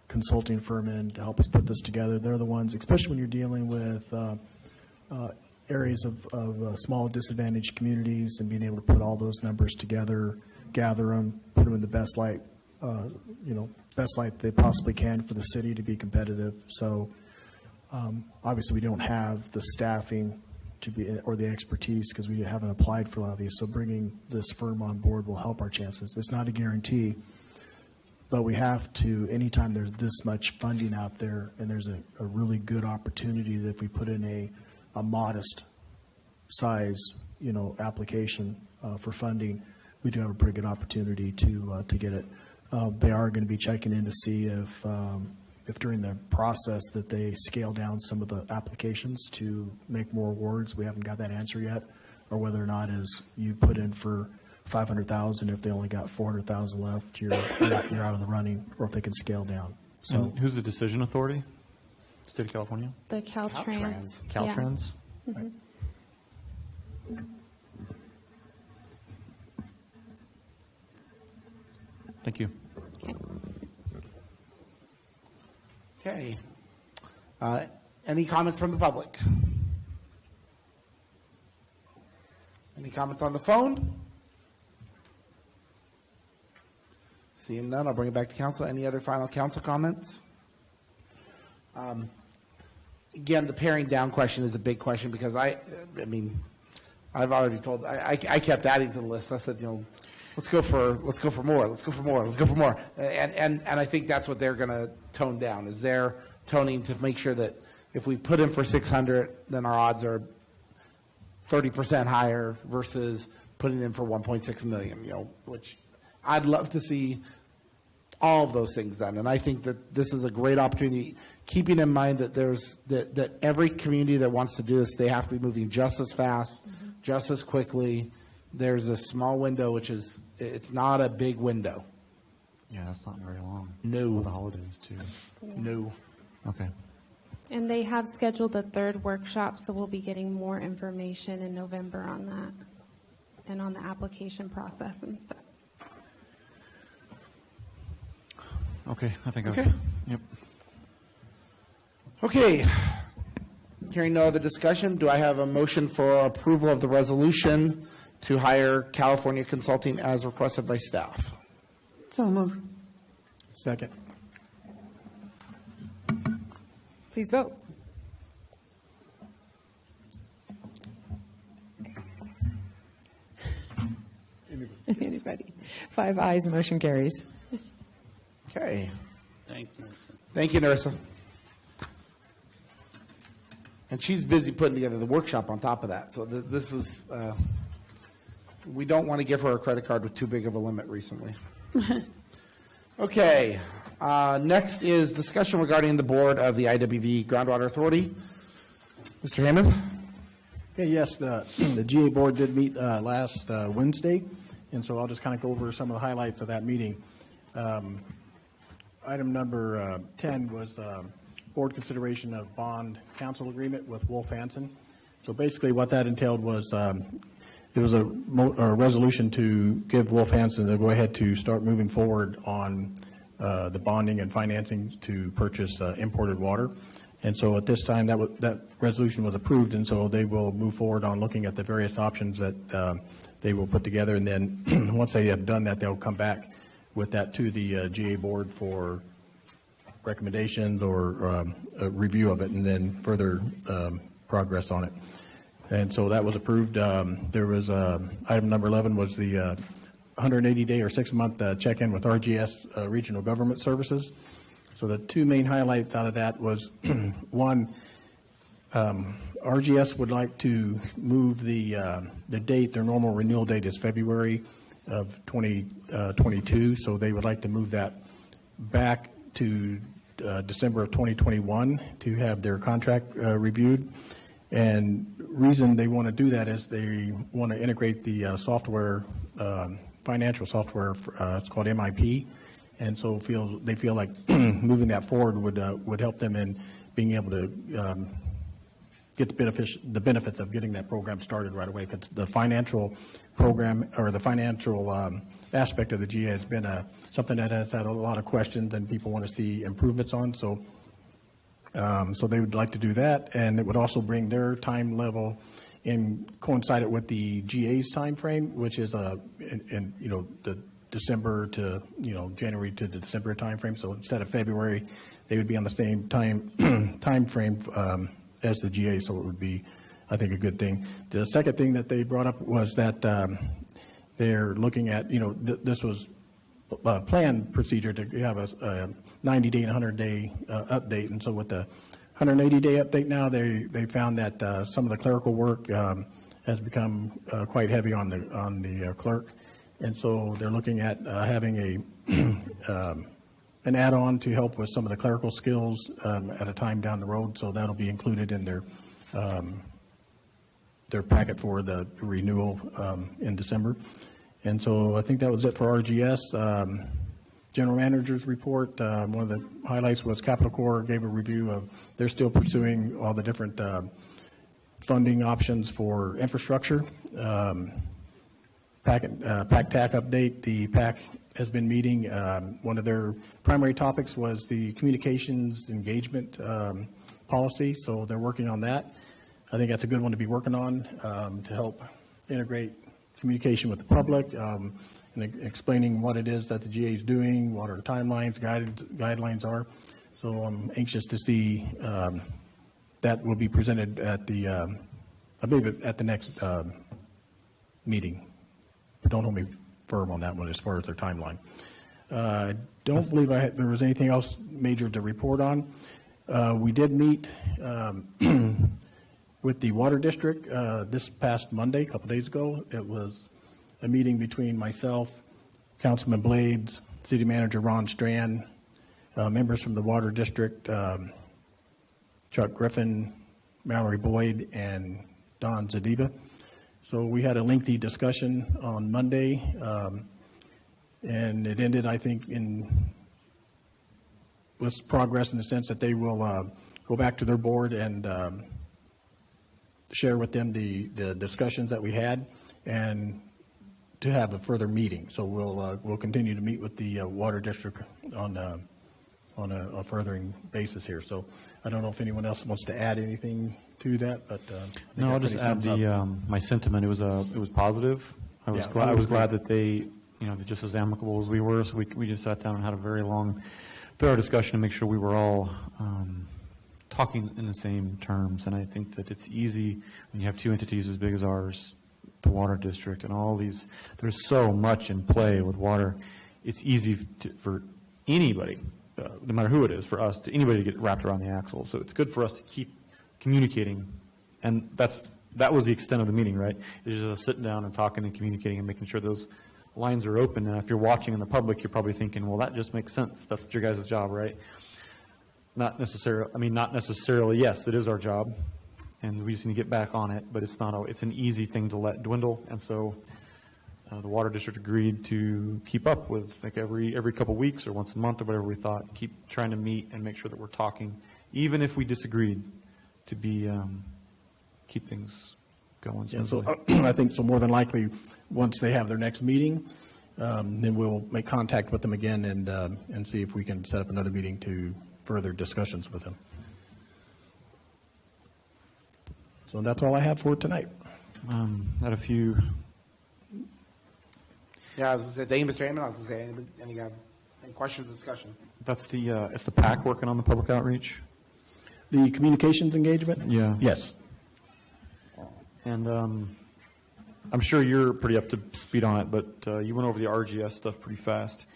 consulting firm in to help us put this together. They're the ones, especially when you're dealing with areas of small disadvantaged communities, and being able to put all those numbers together, gather them, put them in the best light, best light they possibly can for the city to be competitive. So. Obviously, we don't have the staffing or the expertise because we haven't applied for a lot of these. So bringing this firm on board will help our chances. It's not a guarantee, but we have to, anytime there's this much funding out there and there's a really good opportunity that if we put in a modest size, application for funding, we do have a pretty good opportunity to get it. They are going to be checking in to see if during the process that they scale down some of the applications to make more awards. We haven't got that answer yet, or whether or not as you put in for $500,000, if they only got $400,000 left, you're out of the running, or if they can scale down. So and who's the decision authority? State of California? The Caltrans. Caltrans? Yeah. Mm-hmm. Thank you. Okay. Any comments from the public? Any comments on the phone? Seeing none, I'll bring it back to council. Any other final council comments? Again, the paring down question is a big question because I've already told, I kept adding to the list. I said, let's go for more. And I think that's what they're going to tone down, is they're toning to make sure that if we put in for 600, then our odds are 30% higher versus putting in for 1.6 million, which I'd love to see all of those things done. And I think that this is a great opportunity, keeping in mind that that every community that wants to do this, they have to be moving just as fast, just as quickly. There's a small window, it's not a big window. Yeah, that's not very long. No. For the holidays, too. No. Okay. And they have scheduled a third workshop, so we'll be getting more information in November on that and on the application process and stuff. Okay, I think Okay. Yep. Okay. Hearing no other discussion, do I have a motion for approval of the resolution to hire California Consulting as requested by staff? So moved. Second. Please vote. Anybody? 5 ayes, motion carries. Okay. Thank you, sir. Thank you, Nerissa. And she's busy putting together the workshop on top of that. So this is, we don't want to give her a credit card with too big of a limit recently. Okay. Next is discussion regarding the board of the IWV Groundwater Authority. Mr. Hammond? Okay, yes, the GA board did meet last Wednesday, and so I'll just kind of go over some of the highlights of that meeting. Item number 10 was board consideration of bond council agreement with Wolf Hansen. So basically what that entailed was it was a resolution to give Wolf Hansen the go-ahead to start moving forward on the bonding and financing to purchase imported water. And so at this time, that resolution was approved, and so they will move forward on looking at the various options that they will put together. And then once they have done that, they'll come back with that to the GA board for recommendations or a review of it, and then further progress on it. And so that was approved. There was item number 11 was the 180-day or 6-month check-in with RGS Regional Government Services. So the two main highlights out of that was, one, RGS would like to move the date. Their normal renewal date is February of 2022, so they would like to move that back to December of 2021 to have their contract reviewed. And reason they want to do that is they want to integrate the software, financial software. It's called MIP. And so they feel like moving that forward would help them in being able to get the benefits of getting that program started right away. Because the financial program or the financial aspect of the GA has been something that has had a lot of questions and people want to see improvements on. So they would like to do that, and it would also bring their time level and coincide it with the GA's time frame, which is in the December to January to the December time frame. So instead of February, they would be on the same time frame as the GA. So it would be, I think, a good thing. The second thing that they brought up was that they're looking at this was a planned procedure to have a 90-day and 100-day update, and so with the 180-day update now, they found that some of the clerical work has become quite heavy on the clerk. And so they're looking at having an add-on to help with some of the clerical skills at a time down the road. So that'll be included in their packet for the renewal in December. And so I think that was it for RGS. General Manager's report, one of the highlights was Capital Corps gave a review of they're still pursuing all the different funding options for infrastructure. PAC-TAC update, the PAC has been meeting. One of their primary topics was the communications engagement policy, so they're working on that. I think that's a good one to be working on to help integrate communication with the public and explaining what it is that the GA is doing, what our timelines, guidelines are. So I'm anxious to see that will be presented at I believe at the next meeting. But don't hold me firm on that one as far as their timeline. I don't believe there was anything else major to report on. We did meet with the Water District this past Monday, a couple days ago. It was a meeting between myself, Councilman Blades, City Manager Ron Strand, members from the Water District, Chuck Griffin, Mallory Boyd, and Don Zadiba. So we had a lengthy discussion on Monday, and it ended, I think, with progress in the sense that they will go back to their board and share with them the discussions that we had, and to have a further meeting. So we'll continue to meet with the Water District on a furthering basis here. So I don't know if anyone else wants to add anything to that, but no, I'll just add my sentiment. It was positive. I was glad that they, they're just as amicable as we were. So we just sat down and had a very long, thorough discussion to make sure we were all talking in the same terms. And I think that it's easy when you have two entities as big as ours, the Water District, and all these. There's so much in play with water. It's easy for anybody, no matter who it is, for us, anybody to get wrapped around the axle. So it's good for us to keep communicating, and that was the extent of the meeting, right? It's just sitting down and talking and communicating and making sure those lines are open. And if you're watching in the public, you're probably thinking, well, that just makes sense. That's your guys' job, right? Not necessarily, yes, it is our job, and we just need to get back on it, but it's an easy thing to let dwindle. And so the Water District agreed to keep up with, like, every couple weeks or once a month or whatever we thought, keep trying to meet and make sure that we're talking, even if we disagreed, to be keep things going. Yeah, so I think so. More than likely, once they have their next meeting, then we'll make contact with them again and see if we can set up another meeting to further discussions with them. So that's all I have for tonight. Had a few. Yeah, I was going to say, thank you, Mr. Hammond. I was going to say, any questions or discussion? That's it's the PAC working on the public outreach. The communications engagement? Yeah. Yes. And I'm sure you're pretty up to speed on it, but you went over the RGS stuff pretty fast.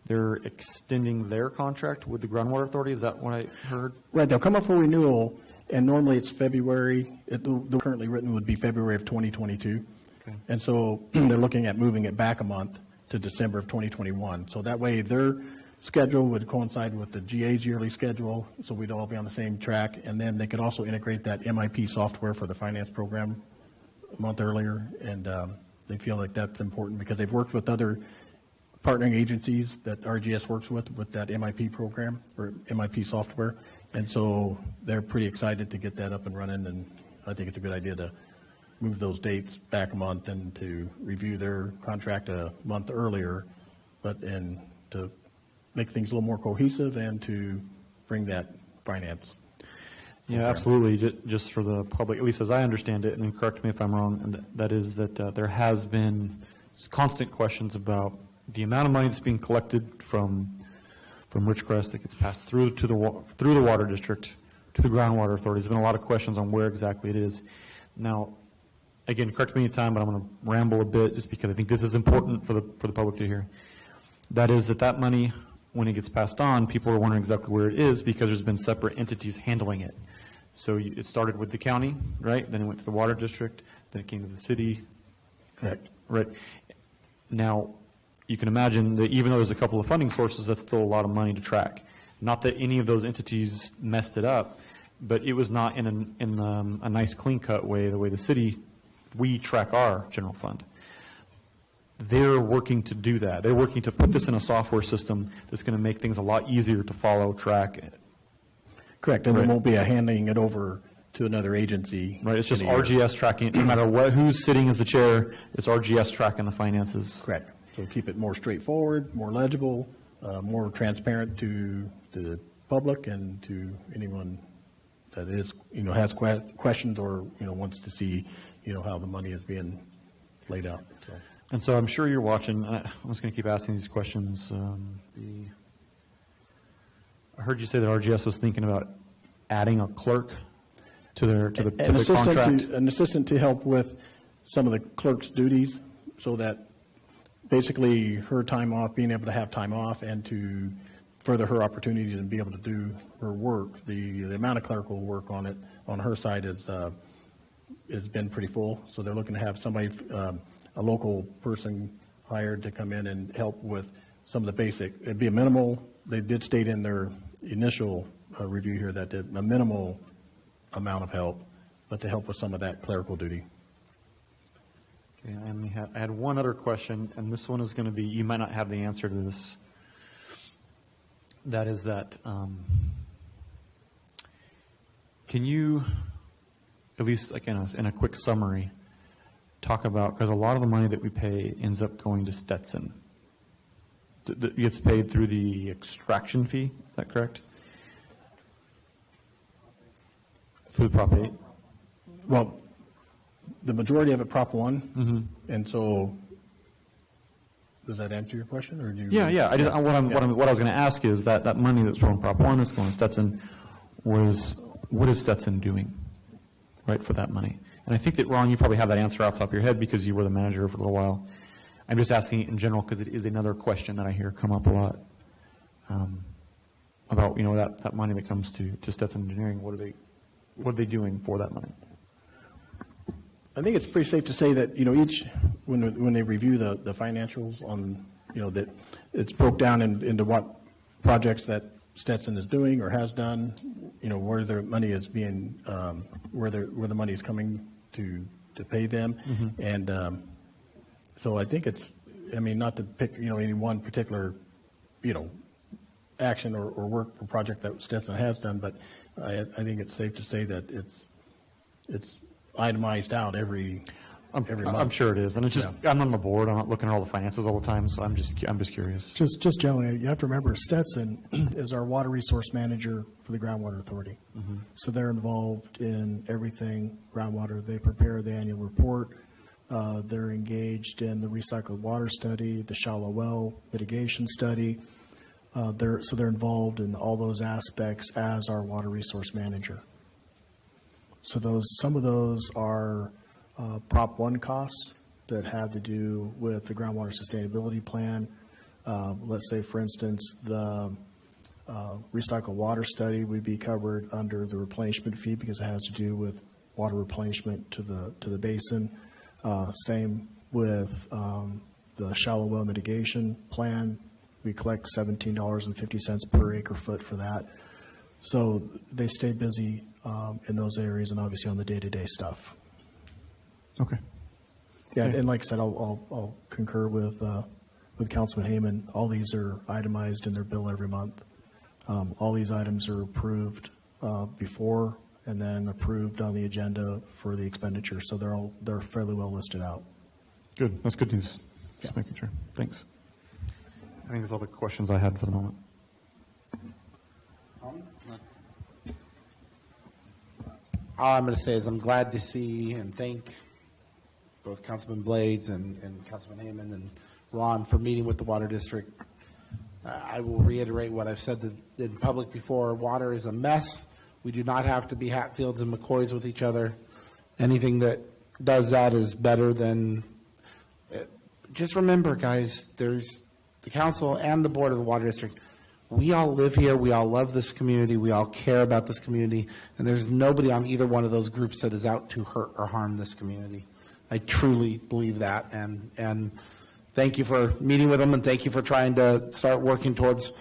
They're extending their contract with the Groundwater Authority. Is that what I heard? Right. They'll come up for renewal, and normally it's February. The currently written would be February of 2022. Okay. And so they're looking at moving it back a month to December of 2021. So that way their schedule would coincide with the GA's yearly schedule, so we'd all be on the same track. And then they could also integrate that MIP software for the finance program a month earlier. And they feel like that's important because they've worked with other partnering agencies that RGS works with that MIP program or MIP software. And so they're pretty excited to get that up and running. And I think it's a good idea to move those dates back a month and to review their contract a month earlier, and to make things a little more cohesive and to bring that finance. Yeah, program. Absolutely. Just for the public, at least as I understand it, and correct me if I'm wrong, and that is that there has been constant questions about the amount of money that's being collected from Ridgecrest that gets passed through the Water District to the Groundwater Authority. There's been a lot of questions on where exactly it is. Now, again, correct me anytime, but I'm going to ramble a bit just because I think this is important for the public to hear. That is that money, when it gets passed on, people are wondering exactly where it is because there's been separate entities handling it. So it started with the county, right? Then it went to the Water District. Then it came to the city. Correct. Right. Now, you can imagine that even though there's a couple of funding sources, that's still a lot of money to track. Not that any of those entities messed it up, but it was not in a nice, clean-cut way, the way the city, we track our general fund. They're working to do that. They're working to put this in a software system that's going to make things a lot easier to follow, track. Correct, and there won't be a handing it over to another agency. Right, it's just RGS tracking. No matter who's sitting as the chair, it's RGS tracking the finances. Correct. So keep it more straightforward, more legible, more transparent to the public and to anyone that is, has questions or, wants to see, how the money is being laid out. So. And so I'm sure you're watching. I'm just going to keep asking these questions. I heard you say that RGS was thinking about adding a clerk to their contract. An assistant to help with some of the clerk's duties, so that basically her time off, being able to have time off and to further her opportunities and be able to do her work. The amount of clerical work on it, on her side, has been pretty full. So they're looking to have somebody, a local person hired to come in and help with some of the basic. It'd be a minimal, they did state in their initial review here that a minimal amount of help, but to help with some of that clerical duty. Okay, I had one other question, and this one is going to be, you might not have the answer to this. That is that, can you, at least like in a quick summary, talk about, because a lot of the money that we pay ends up going to Stetson. It gets paid through the extraction fee, is that correct? Through Prop 8? Well, the majority of it Prop 1, and so does that answer your question, or do you? Yeah. What I was going to ask is that money that's from Prop 1 that's going to Stetson what is Stetson doing, right, for that money? And I think that, Ron, you probably have that answer off the top of your head because you were the manager for a little while. I'm just asking in general because it is another question that I hear come up a lot about, that money that comes to Stetson Engineering. What are they doing for that money? I think it's pretty safe to say that, each, when they review the financials on, that it's broke down into what projects that Stetson is doing or has done, where their money is being, where the money is coming to pay them. And so I think it's, not to pick, any one particular, action or work or project that Stetson has done, but I think it's safe to say that it's itemized out every month. I'm sure it is, and it's just I'm on the board. I'm not looking at all the finances all the time, so I'm just curious. Just generally, you have to remember Stetson is our water resource manager for the Groundwater Authority. So they're involved in everything groundwater. They prepare the annual report. They're engaged in the recycled water study, the shallow well mitigation study. They're involved in all those aspects as our water resource manager. So some of those are Prop 1 costs that have to do with the groundwater sustainability plan. Let's say, for instance, the recycled water study would be covered under the replenishment fee because it has to do with water replenishment to the basin. Same with the shallow well mitigation plan. We collect $17.50 per acre foot for that. So they stay busy in those areas and obviously on the day-to-day stuff. Okay. Yeah, and like I said, I'll concur with Councilman Heyman. All these are itemized in their bill every month. All these items are approved before and then approved on the agenda for the expenditure. So they're fairly well listed out. Good. That's good news. Just making sure. Thanks. I think that's all the questions I had for the moment. All I'm going to say is I'm glad to see and thank both Councilman Blades and Councilman Heyman and Ron for meeting with the Water District. I will reiterate what I've said in public before. Water is a mess. We do not have to be Hatfields and McCoys with each other. Anything that does that is better than... Just remember, guys, there's the council and the board of the Water District. We all live here. We all love this community. We all care about this community. And there's nobody on either one of those groups that is out to hurt or harm this community. I truly believe that. And thank you for meeting with them, and thank you for trying to start working towards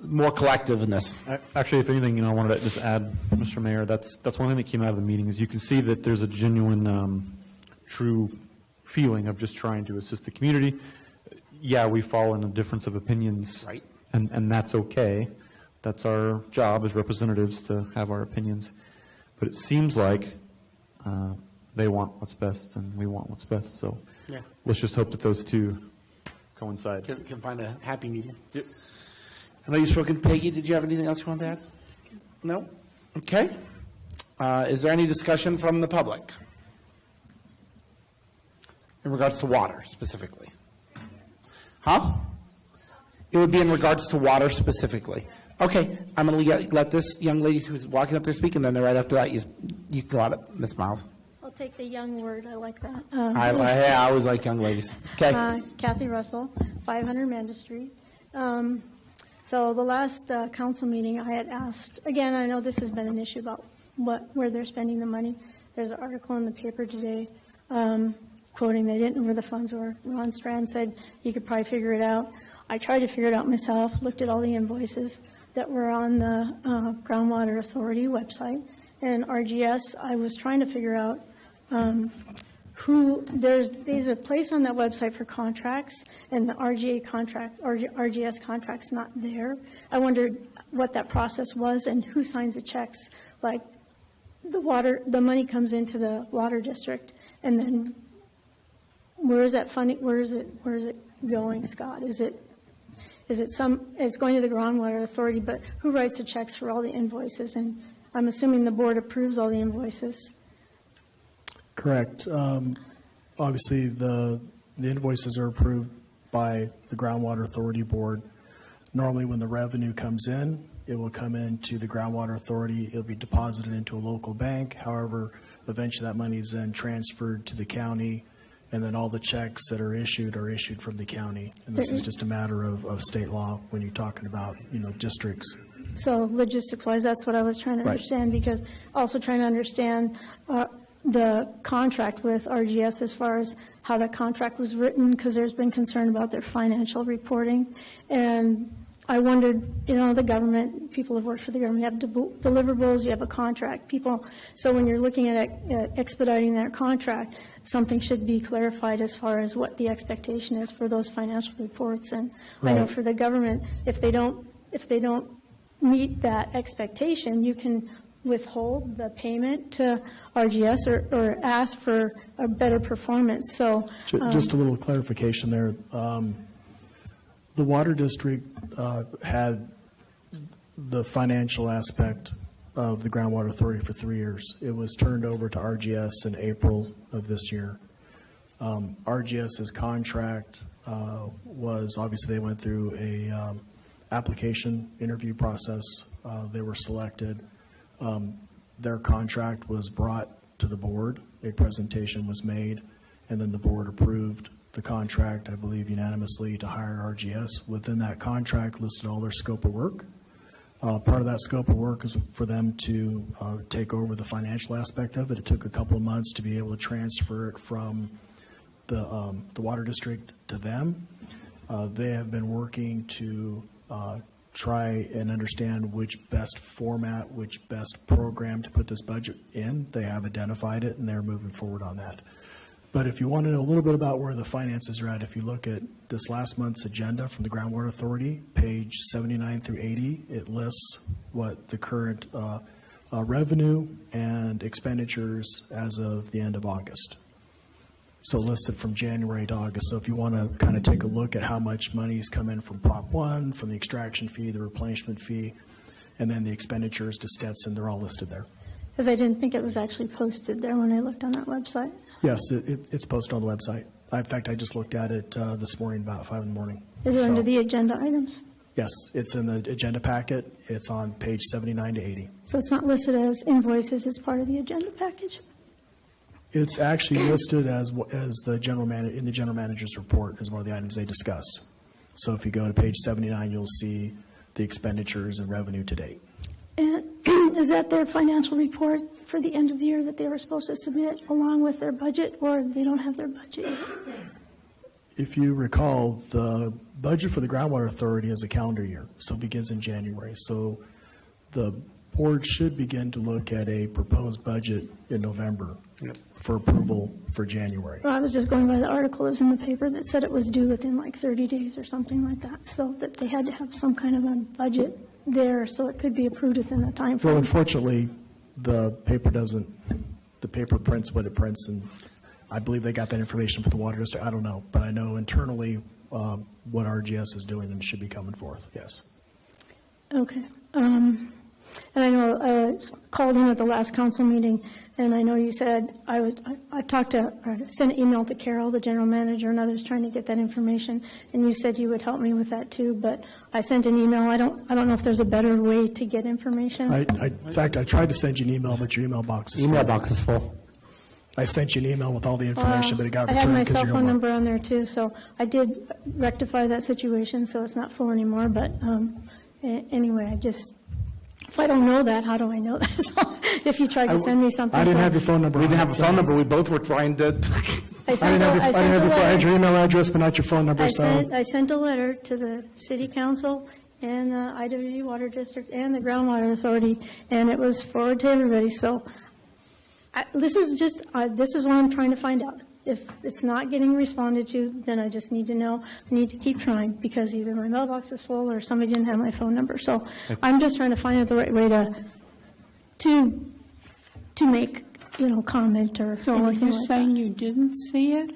more collectiveness. Actually, if anything, I wanted to just add, Mr. Mayor, that's one thing that came out of the meeting is you can see that there's a genuine, true feeling of just trying to assist the community. Yeah, we fall in a difference of opinions, right? And that's okay. That's our job as representatives to have our opinions. But it seems like they want what's best and we want what's best. So let's just hope that those two coincide. Can find a happy medium. Yep. I know you've spoken. Peggy, did you have anything else you want to add? No? Okay. Is there any discussion from the public in regards to water specifically? Huh? It would be in regards to water specifically. Okay, I'm going to let this young lady who's walking up there speak, and then right after that, you can go out, Ms. Miles. I'll take the young word. I like that. I always like young ladies. Okay. Kathy Russell, 500 Manda Street. So the last council meeting, I had asked, again, I know this has been an issue about where they're spending the money. There's an article in the paper today quoting they didn't know where the funds were. Ron Strand said you could probably figure it out. I tried to figure it out myself, looked at all the invoices that were on the Groundwater Authority website. And RGS, I was trying to figure out there's a place on that website for contracts, and the RGS contract's not there. I wondered what that process was and who signs the checks. Like the money comes into the water district, and then where is that funding? Where is it going, Scott? It's going to the Groundwater Authority, but who writes the checks for all the invoices? And I'm assuming the board approves all the invoices. Correct. Obviously, the invoices are approved by the Groundwater Authority Board. Normally, when the revenue comes in, it will come into the Groundwater Authority. It'll be deposited into a local bank. However, eventually that money is then transferred to the county, and then all the checks that are issued from the county. And this is just a matter of state law when you're talking about, districts. So logistic-wise, that's what I was trying to understand, because also trying to understand the contract with RGS as far as how the contract was written, because there's been concern about their financial reporting. And I wondered, the government, people have worked for the government, you have deliverables, you have a contract, so when you're looking at expediting that contract, something should be clarified as far as what the expectation is for those financial reports. And I know for the government, if they don't meet that expectation, you can withhold the payment to RGS or ask for a better performance. So just a little clarification there. The water district had the financial aspect of the Groundwater Authority for 3 years. It was turned over to RGS in April of this year. RGS's contract was, obviously they went through a application interview process. They were selected. Their contract was brought to the board. A presentation was made, and then the board approved the contract, I believe unanimously, to hire RGS. Within that contract listed all their scope of work. Part of that scope of work is for them to take over the financial aspect of it. It took a couple of months to be able to transfer it from the water district to them. They have been working to try and understand which best format, which best program to put this budget in. They have identified it, and they're moving forward on that. But if you want to know a little bit about where the finances are at, if you look at this last month's agenda from the Groundwater Authority, page 79 through 80, it lists what the current revenue and expenditures as of the end of August. So listed from January to August. So if you want to kind of take a look at how much money has come in from Prop 1, from the extraction fee, the replenishment fee, and then the expenditures to Stetson, they're all listed there. Because I didn't think it was actually posted there when I looked on that website. Yes, it's posted on the website. In fact, I just looked at it this morning about 5 in the morning. Is it under the agenda items? Yes, it's in the agenda packet. It's on page 79 to 80. So it's not listed as invoices as part of the agenda package? It's actually listed as the general in the general manager's report as one of the items they discuss. So if you go to page 79, you'll see the expenditures and revenue to date. And is that their financial report for the end of the year that they were supposed to submit along with their budget, or they don't have their budget yet? If you recall, the budget for the Groundwater Authority is a calendar year, so it begins in January. So the board should begin to look at a proposed budget in November for approval for January. Well, I was just going by the article that was in the paper that said it was due within like 30 days or something like that, so that they had to have some kind of a budget there so it could be approved within that time frame. Well, unfortunately, the paper prints what it prints, and I believe they got that information from the water district. I don't know, but I know internally what RGS is doing, and it should be coming forth, yes. Okay. And I know I called in at the last council meeting, and I know you said I sent an email to Carol, the general manager, and others trying to get that information, and you said you would help me with that too. But I sent an email. I don't know if there's a better way to get information. In fact, I tried to send you an email, but your email box is full. I sent you an email with all the information, but it got returned because I have my you're cell phone number on there too, so I did rectify that situation, so it's not full anymore. But Anyway, if I don't know that, how do I know that? So if you tried to send me something. I didn't have your phone number. We didn't have a phone number. We both were trying to. I had your email address, but not your phone number. I sent a letter to the city council and the IWD Water District and the Groundwater Authority, and it was forwarded to everybody. So this is what I'm trying to find out. If it's not getting responded to, then I just need to know. I need to keep trying because either my mailbox is full or somebody didn't have my phone number. So I'm just trying to find out the right way to make, comment or So are anything you like saying that. you didn't see it?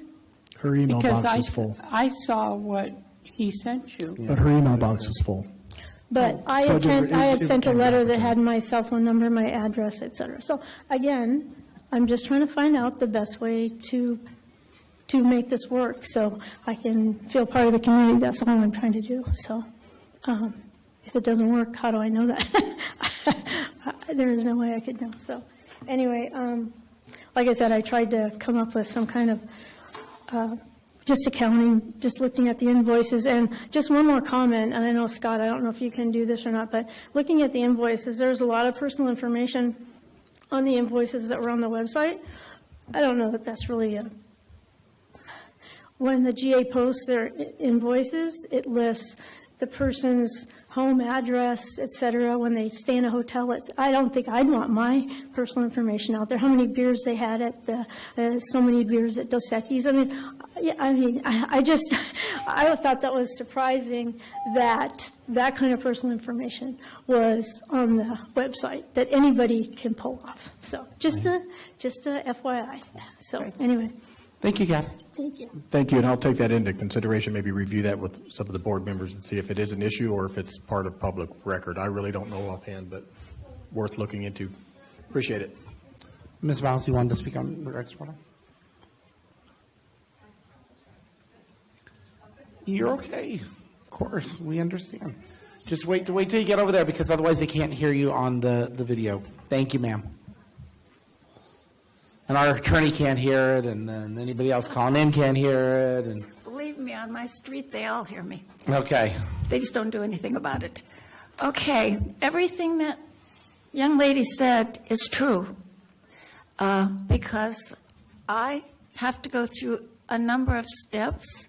Her email Because box is full. I saw what he sent you. But her email box is full. But I So had sent a letter that opportunity. had my cell phone number, my address, et cetera. So again, I'm just trying to find out the best way to make this work so I can feel part of the community. That's all I'm trying to do. So if it doesn't work, how do I know that? There is no way I could know. So anyway, like I said, I tried to come up with some kind of just accounting, just looking at the invoices. And just one more comment, and I know, Scott, I don't know if you can do this or not, but looking at the invoices, there's a lot of personal information on the invoices that were on the website. I don't know that that's really when the GA posts their invoices, it lists the person's home address, et cetera. When they stay in a hotel, I don't think I'd want my personal information out there. How many beers they had at so many beers at Dos Equis. I thought that was surprising that that kind of personal information was on the website that anybody can pull off. So just a FYI. So anyway. Thank you, Kathy. Thank you. Thank you, and I'll take that into consideration, maybe review that with some of the board members and see if it is an issue or if it's part of public record. I really don't know offhand, but worth looking into. Appreciate it. Ms. Miles, you wanted to speak on regards to water? You're okay. Of course, we understand. Just wait till you get over there because otherwise they can't hear you on the video. Thank you, ma'am. And our attorney can't hear it, and then anybody else calling in can't hear it. And Believe me, on my street, they all hear me. okay. They just don't do anything about it. Okay, everything that young lady said is true because I have to go through a number of steps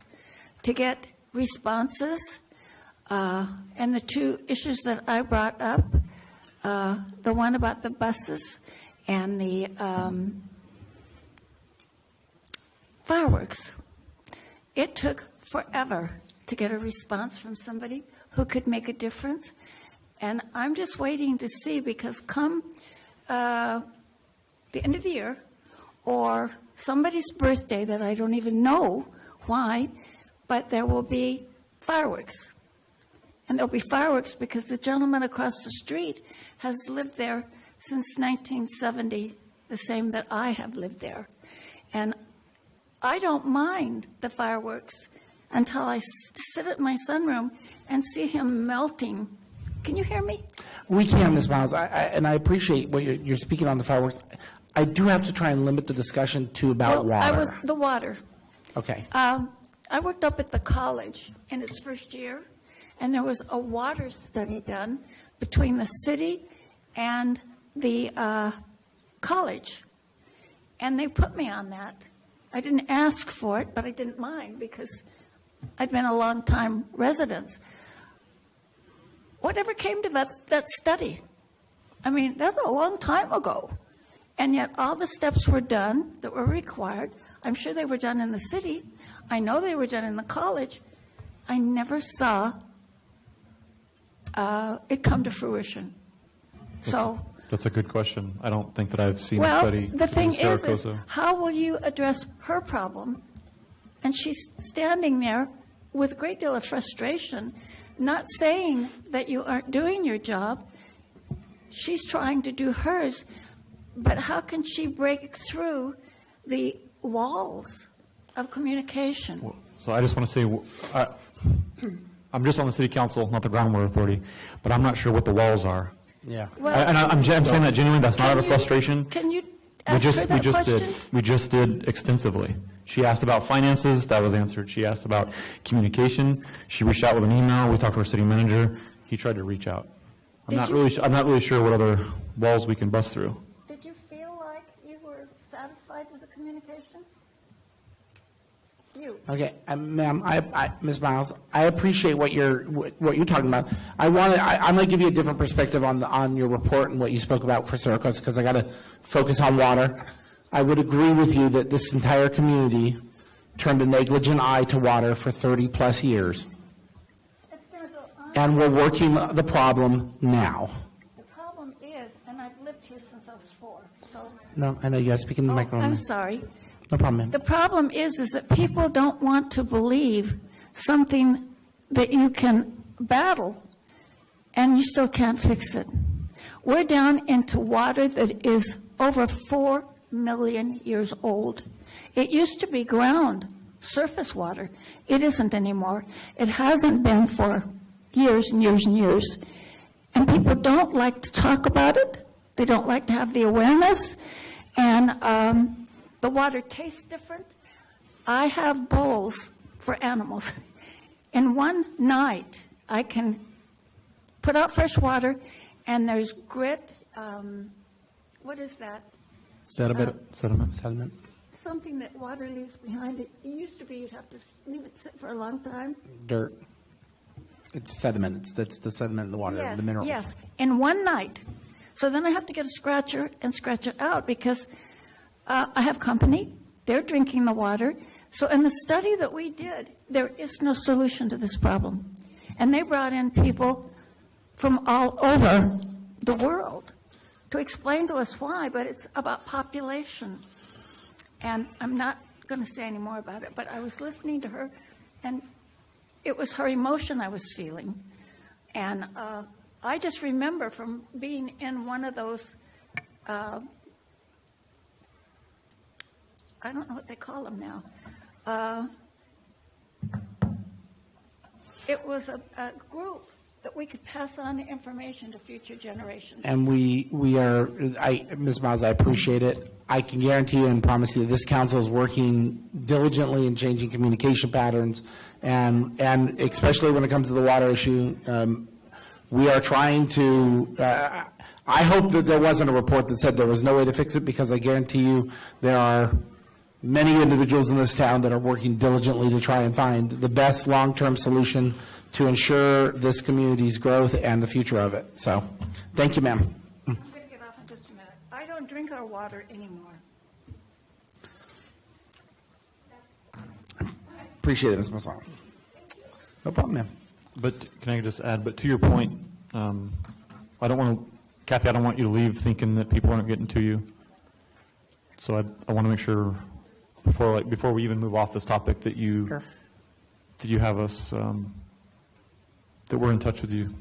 to get responses. And the two issues that I brought up, the one about the buses and the fireworks. It took forever to get a response from somebody who could make a difference. And I'm just waiting to see because come the end of the year or somebody's birthday that I don't even know why, but there will be fireworks. And there'll be fireworks because the gentleman across the street has lived there since 1970, the same that I have lived there. And I don't mind the fireworks until I sit at my sunroom and see him melting. Can you hear me? We can, Ms. Miles, and I appreciate what you're speaking on the fireworks. I do have to try and limit the discussion to about water. The water. Okay. I worked up at the college in its first year, and there was a water study done between the city and the college. And they put me on that. I didn't ask for it, but I didn't mind because I'd been a long-time resident. Whatever came to that study? I mean, that's a long time ago. And yet all the steps were done that were required. I'm sure they were done in the city. I know they were done in the college. I never saw it come to fruition. So That's a good question. I don't think that I've seen a study. Well, the thing is Saracosa. how will you address her problem? And she's standing there with a great deal of frustration, not saying that you aren't doing your job. She's trying to do hers, but how can she break through the walls of communication? So I just want to say, I'm just on the city council, not the groundwater authority, but I'm not sure what the walls are. Yeah. Well, And I'm saying that genuinely, that's not out of frustration. Can you ask her that question? We just did extensively. She asked about finances, that was answered. She asked about communication. She reached out with an email. We talked to our city manager. he tried to reach out. I'm Did not you really, feel- I'm not really sure what other walls we can bust through. Did you feel like you were satisfied with the communication? You. Okay, ma'am, Ms. Miles, I appreciate what you're talking about. I'm going to give you a different perspective on your report and what you spoke about for Syracuse, because I got to focus on water. I would agree with you that this entire community turned a negligent eye to water for 30-plus years. It's going to go on. And we're working the problem now. The problem is, and I've lived here since I was 4, so. No, I know you guys speak in the microphone. I'm sorry. No problem, ma'am. The problem is that people don't want to believe something that you can battle and you still can't fix it. We're down into water that is over 4 million years old. It used to be ground, surface water. It isn't anymore. It hasn't been for years and years and years. And people don't like to talk about it. They don't like to have the awareness. And the water tastes different. I have bowls for animals. In one night, I can put out fresh water, and there's grit. What is that? Sediment. Sediment. Something that water leaves behind it. It used to be you'd have to leave it sit for a long time. Dirt. It's sediment. It's the sediment in the water, Yes, the minerals. yes, in one night. So then I have to get a scratcher and scratch it out because I have company. They're drinking the water. So in the study that we did, there is no solution to this problem. And they brought in people from all over the world to explain to us why, but it's about population. And I'm not going to say any more about it, but I was listening to her, and it was her emotion I was feeling. And I just remember from being in one of those, I don't know what they call them now. It was a group that we could pass on the information to future generations. And we are, Ms. Miles, I appreciate it. I can guarantee you and promise you that this council is working diligently in changing communication patterns, and especially when it comes to the water issue, we are trying to, I hope that there wasn't a report that said there was no way to fix it, because I guarantee you there are many individuals in this town that are working diligently to try and find the best long-term solution to ensure this community's growth and the future of it. So, thank you, ma'am. I'm going to get off in just a minute. I don't drink our water anymore. Appreciate it, Ms. Miles. No problem, ma'am. But can I just add, but to your point, I don't want to, Kathy, I don't want you to leave thinking that people aren't getting to you. So I want to make sure before we even move off this topic that you have us, that we're in touch with you.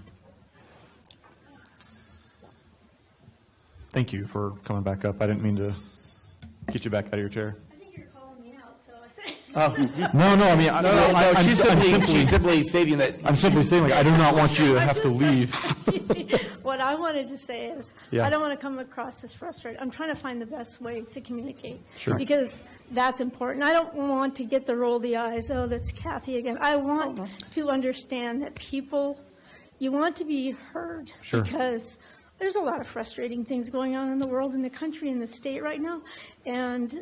Thank you for coming back up. I didn't mean to get you back out of your chair. I think you're calling me out, so I say. No, I mean, She's simply stating that. I'm simply saying, like, I do not want you to have to leave. What I wanted to say is, Yeah. I don't want to come across as frustrated. I'm trying to find the best way to communicate. Sure. Because that's important. I don't want to get the roll of the eyes, oh, that's Kathy again. I want to understand that people, you want to be heard. Sure. Because there's a lot of frustrating things going on in the world, in the country, in the state right now. And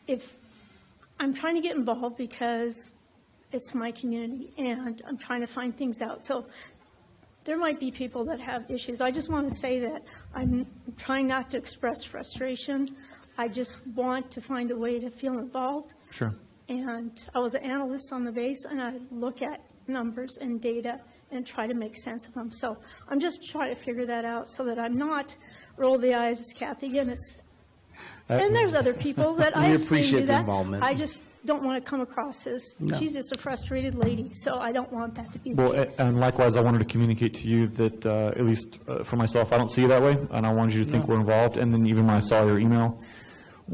if I'm trying to get involved because it's my community and I'm trying to find things out. So there might be people that have issues. I just want to say that I'm trying not to express frustration. I just want to find a way to feel involved. Sure. And I was an analyst on the base, and I look at numbers and data and try to make sense of them. So I'm just trying to figure that out so that I'm not roll the eyes as Kathy again. And there's other people that We I've seen appreciate do the that. involvement. I just don't want to come across as she's just a frustrated lady. So I don't want that to be the Well, case. and likewise, I wanted to communicate to you that, at least for myself, I don't see it that way, and I wanted you to think we're involved. And then even when I saw your email,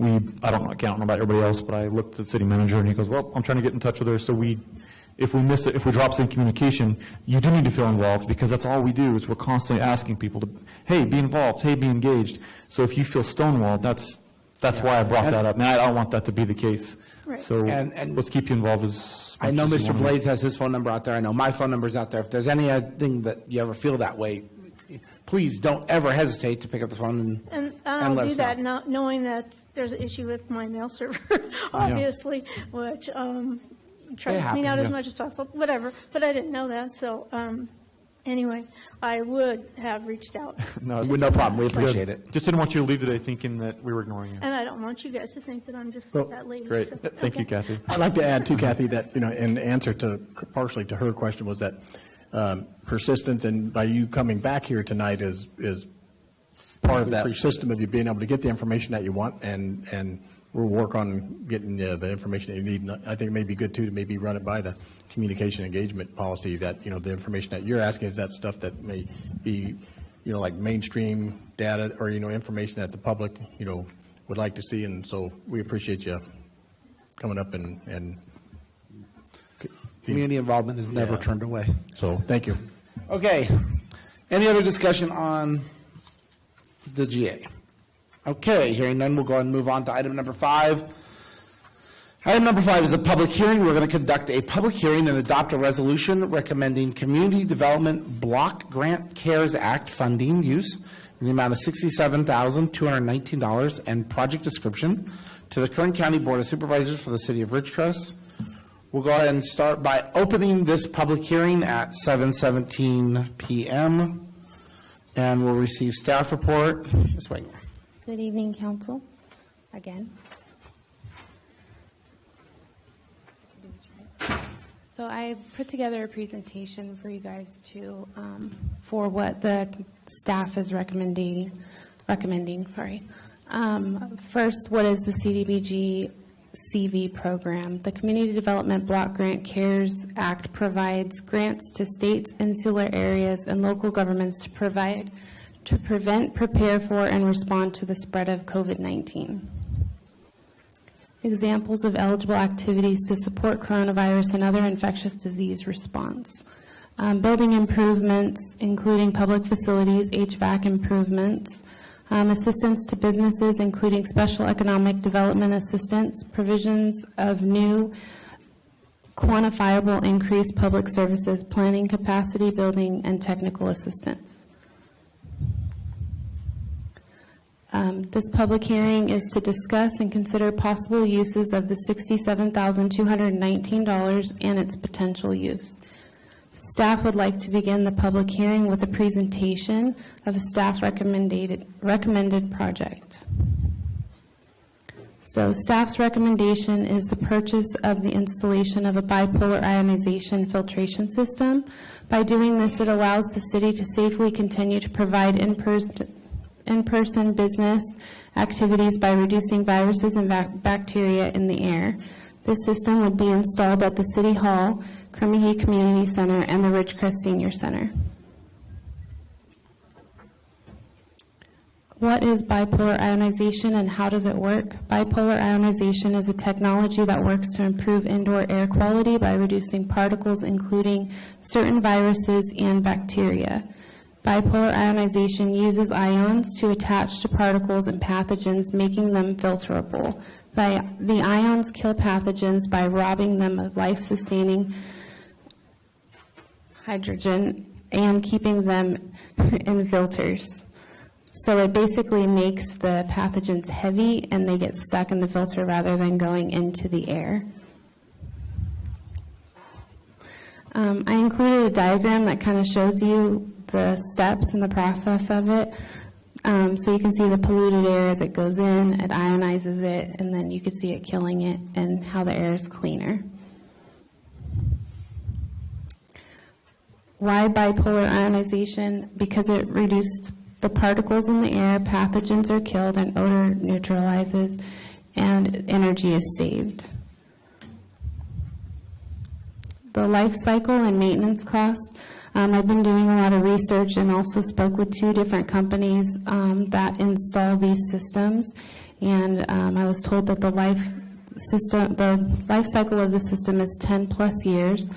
I don't know about everybody else, but I looked at the city manager, and he goes, well, I'm trying to get in touch with her. So if we miss it, if we drop some communication, you do need to feel involved, because that's all we do is we're constantly asking people to, hey, be involved, hey, be engaged. So if you feel stonewalled, that's why I brought that up. Now, I don't want that to be the case. Right. So And- let's keep you involved as I know much as you Mr. wanna- Blaze has his phone number out there. I know my phone number's out there. If there's anything that you ever feel that way, please don't ever hesitate to pick up the phone And and I'll let do us that, know. not knowing that there's an issue with my mail server, obviously, which try It to clean out happens. as much as possible, whatever. But I didn't know that, so anyway, I would have reached out. No, No problem. We it's appreciate good. it. Just didn't want you to leave today thinking that we were ignoring you. And I don't want you guys to think that I'm just Well, that lady. Great. so- Thank you, okay. Kathy. I'd like to add too, Kathy, that, in answer to, partially to her question, was that persistence, and by you coming back here tonight is part of that system of you being able to get the information that you want, and we'll work on getting the information that you need. And I think it may be good, too, to maybe run it by the communication engagement policy, that, the information that you're asking is that stuff that may be, like mainstream data or, information that the public, would like to see. And so we appreciate you coming up and Community involvement is never Yeah. turned away. so, thank you. Okay. Any other discussion on the GA? Okay, hearing none, we'll go ahead and move on to item number 5. Item number 5 is a public hearing. We're going to conduct a public hearing and adopt a resolution recommending Community Development Block Grant CARES Act funding use in the amount of $67,219 and project description to the Kern County Board of Supervisors for the City of Ridgecrest. We'll go ahead and start by opening this public hearing at 7:17 p.m. and we'll receive staff report. Ms. Wagner. Good evening, council, again. So I put together a presentation for you guys for what the staff is recommending. First, what is the CDBG CV program? The Community Development Block Grant CARES Act provides grants to states, insular areas, and local governments to prevent, prepare for, and respond to the spread of COVID-19. Examples of eligible activities to support coronavirus and other infectious disease response. Building improvements, including public facilities, HVAC improvements, assistance to businesses, including special economic development assistance, provisions of new quantifiable increased public services, planning capacity building, and technical assistance. This public hearing is to discuss and consider possible uses of the $67,219 and its potential use. Staff would like to begin the public hearing with a presentation of a staff recommended project. So staff's recommendation is the purchase of the installation of a bipolar ionization filtration system. By doing this, it allows the city to safely continue to provide in-person business activities by reducing viruses and bacteria in the air. This system would be installed at the City Hall, Kermahee Community Center, and the Ridgecrest Senior Center. What is bipolar ionization and how does it work? Bipolar ionization is a technology that works to improve indoor air quality by reducing particles, including certain viruses and bacteria. Bipolar ionization uses ions to attach to particles and pathogens, making them filterable. The ions kill pathogens by robbing them of life-sustaining hydrogen and keeping them in filters. So it basically makes the pathogens heavy and they get stuck in the filter rather than going into the air. I included a diagram that kind of shows you the steps and the process of it. So you can see the polluted air as it goes in, it ionizes it, and then you can see it killing it and how the air is cleaner. Why bipolar ionization? Because it reduced the particles in the air, pathogens are killed, and odor neutralizes, and energy is saved. The life cycle and maintenance costs. I've been doing a lot of research and also spoke with 2 different companies that install these systems, and I was told that the life cycle of the system is 10 plus years.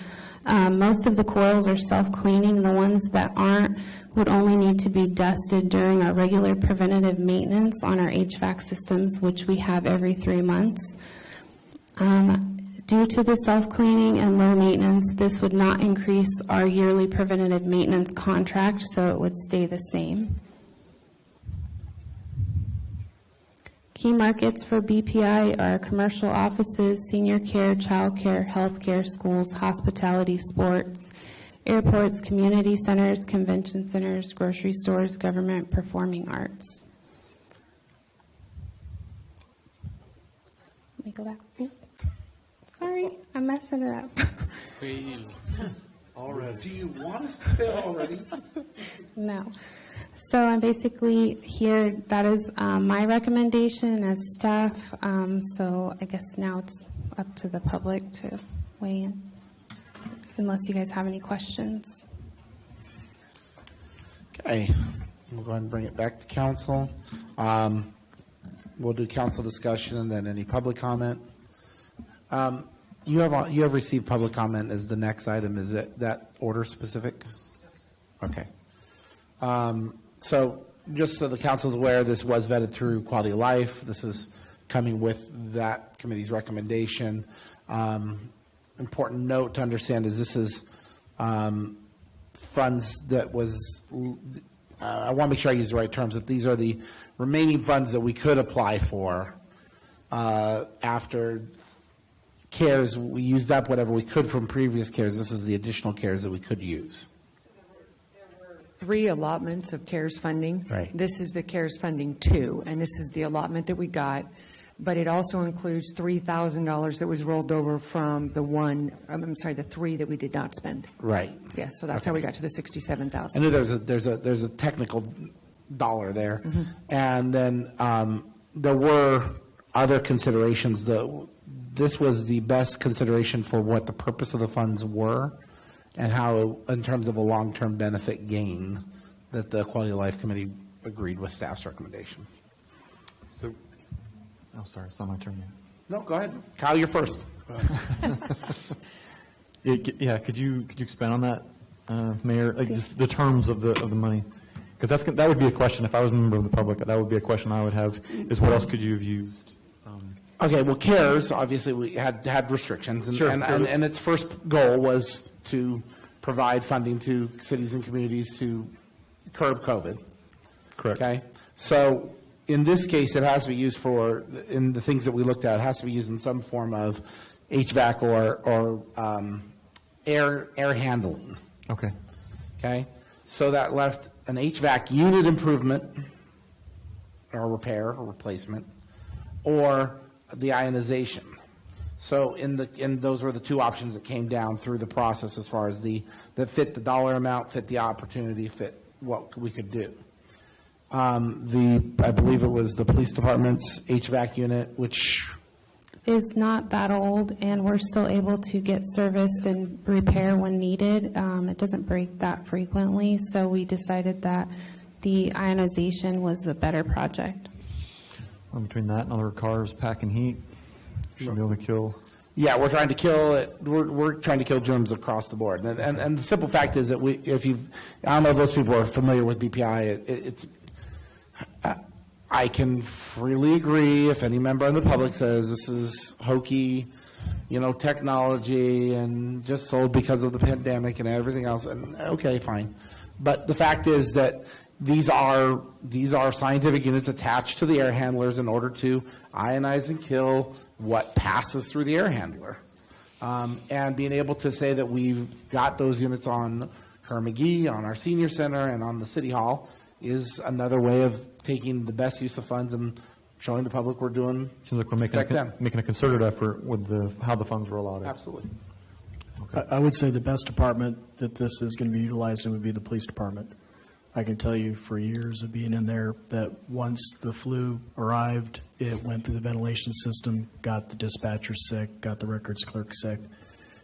Most of the coils are self-cleaning. The ones that aren't would only need to be dusted during our regular preventative maintenance on our HVAC systems, which we have every 3 months. Due to the self-cleaning and low maintenance, this would not increase our yearly preventative maintenance contract, so it would stay the same. Key markets for BPI are commercial offices, senior care, child care, health care, schools, hospitality, sports, airports, community centers, convention centers, grocery stores, government, performing arts. Let me go back. Sorry, I'm messing it up. Fail already. Do you want us to fail already? No. So I'm basically here, that is my recommendation as staff. So I guess now it's up to the public to weigh in, unless you guys have any questions. Okay, we'll go ahead and bring it back to council. We'll do council discussion and then any public comment. You have received public comment as the next item. Is it that order specific? Okay. So just so the council's aware, this was vetted through Quality of Life. This is coming with that committee's recommendation. Important note to understand is this is funds that was, I want to make sure I use the right terms, that these are the remaining funds that we could apply for after CARES. We used up whatever we could from previous CARES. This is the additional CARES that we could use. 3 allotments of CARES funding. Right. This is the CARES funding 2, and this is the allotment that we got. But it also includes $3,000 that was rolled over from the 3 that we did not spend. Right. Yes, so that's how we got to the 67,000. I know there's a technical dollar there, and then there were other considerations. This was the best consideration for what the purpose of the funds were, and how, in terms of a long-term benefit gain, that the Quality of Life Committee agreed with staff's recommendation. So, oh, sorry, it's not my turn yet. No, go ahead. Kyle, you're first. Yeah, could you expand on that, Mayor? Like just the terms of the money, because that would be a question. If I was a member of the public, that would be a question I would have. Is what else could you have used? Okay, well, CARES, obviously, we had restrictions, and, Sure. and its first goal was to provide funding to cities and communities to curb COVID. Correct. Okay? So in this case, it has to be used for, in the things that we looked at, it has to be used in some form of HVAC or air handling. Okay. Okay? So that left an HVAC unit improvement or repair or replacement, or the ionization. So those were the 2 options that came down through the process as far as that fit the dollar amount, fit the opportunity, fit what we could do. I believe it was the police department's HVAC unit, which Is not that old, and we're still able to get serviced and repair when needed. It doesn't break that frequently, so we decided that the ionization was a better project. Well, between that and other cars packing heat, should be able to kill. Yeah, we're trying to kill it. We're trying to kill germs across the board. And the simple fact is that I don't know if those people are familiar with BPI. I can freely agree if any member of the public says this is hokey, technology and just sold because of the pandemic and everything else. And okay, fine. But the fact is that these are scientific units attached to the air handlers in order to ionize and kill what passes through the air handler. And being able to say that we've got those units on Kerr-McGee, on our senior center, and on the city hall is another way of taking the best use of funds and showing the public we're doing. Seems like we're making a concerted effort with how the funds were allotted. Absolutely. Okay. I would say the best department that this is going to be utilized in would be the police department. I can tell you for years of being in there that once the flu arrived, it went through the ventilation system, got the dispatcher sick, got the records clerk sick,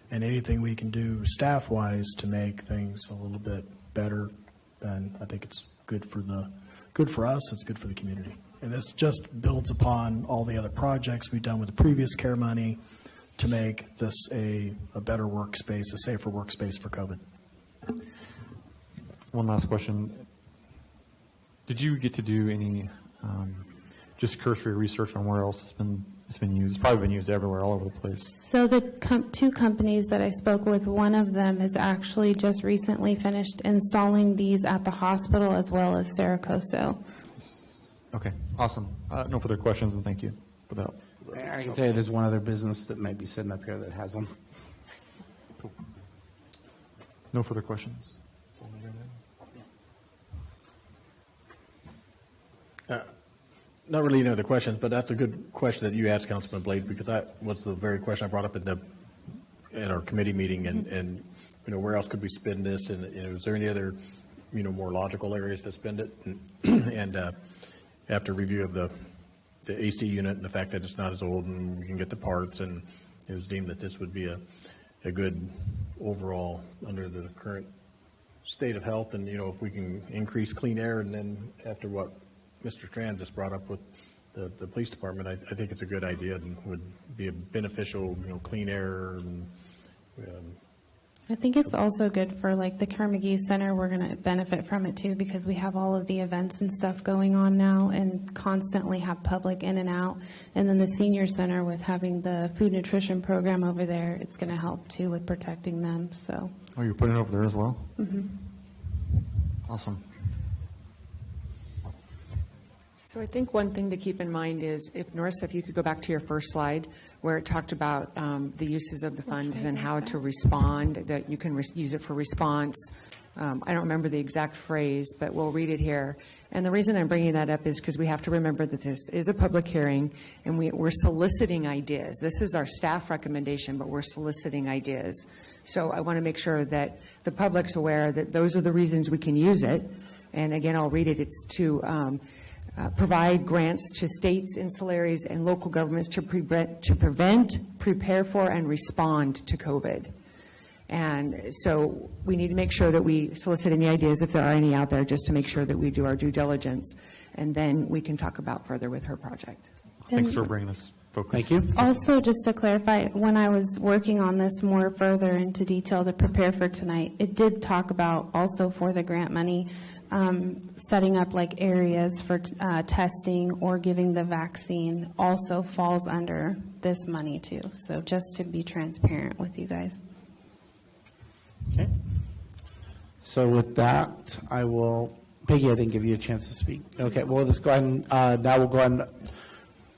and anything we can do staff-wise to make things a little bit better, then I think it's good for us, it's good for the community. And this just builds upon all the other projects we've done with the previous care money to make this a better workspace, a safer workspace for COVID. One last question. Did you get to do any just cursory research on where else it's been It's been used. It's probably been used everywhere, all over the place. So the two companies that I spoke with, one of them has actually just recently finished installing these at the hospital as well as Saracoso. Okay, awesome. No further questions, and thank you for that. I can tell you there's one other business that may be sitting up here that has them. Cool. No further questions? Not really any other questions, but that's a good question that you asked, Councilman Blade, because that was the very question I brought up at our committee meeting, and where else could we spend this, and is there any other more logical areas to spend it, and after review of the AC unit and the fact that it's not as old and we can get the parts, and it was deemed that this would be a good overall under the current state of health, and if we can increase clean air, and then after what Mr. Tran just brought up with the police department, I think it's a good idea and would be a beneficial, clean air. And, I think it's also good for like the Kerr-McGee Center. We're going to benefit from it too because we have all of the events and stuff going on now and constantly have public in and out. And then the senior center with having the food nutrition program over there, it's going to help too with protecting them. So. Oh, you're putting it over there as well? Mm-hmm. Awesome. So I think one thing to keep in mind is, Norris, if you could go back to your first slide where it talked about the uses of the funds and how to respond, that you can use it for response. I don't remember the exact phrase, but we'll read it here. And the reason I'm bringing that up is because we have to remember that this is a public hearing and we're soliciting ideas. This is our staff recommendation, but we're soliciting ideas. So I want to make sure that the public's aware that those are the reasons we can use it. And again, I'll read it. It's to provide grants to states, insularies, and local governments to prevent, prepare for, and respond to COVID. And so we need to make sure that we solicit any ideas, if there are any out there, just to make sure that we do our due diligence, and then we can talk about further with her project. Thanks for bringing us focus. Thank you. Also, just to clarify, when I was working on this more further into detail to prepare for tonight, it did talk about also for the grant money, setting up like areas for testing or giving the vaccine also falls under this money too. So just to be transparent with you guys. Okay. So with that, I will, Peggy, I didn't give you a chance to speak. Okay, well, let's go ahead and now we'll go ahead and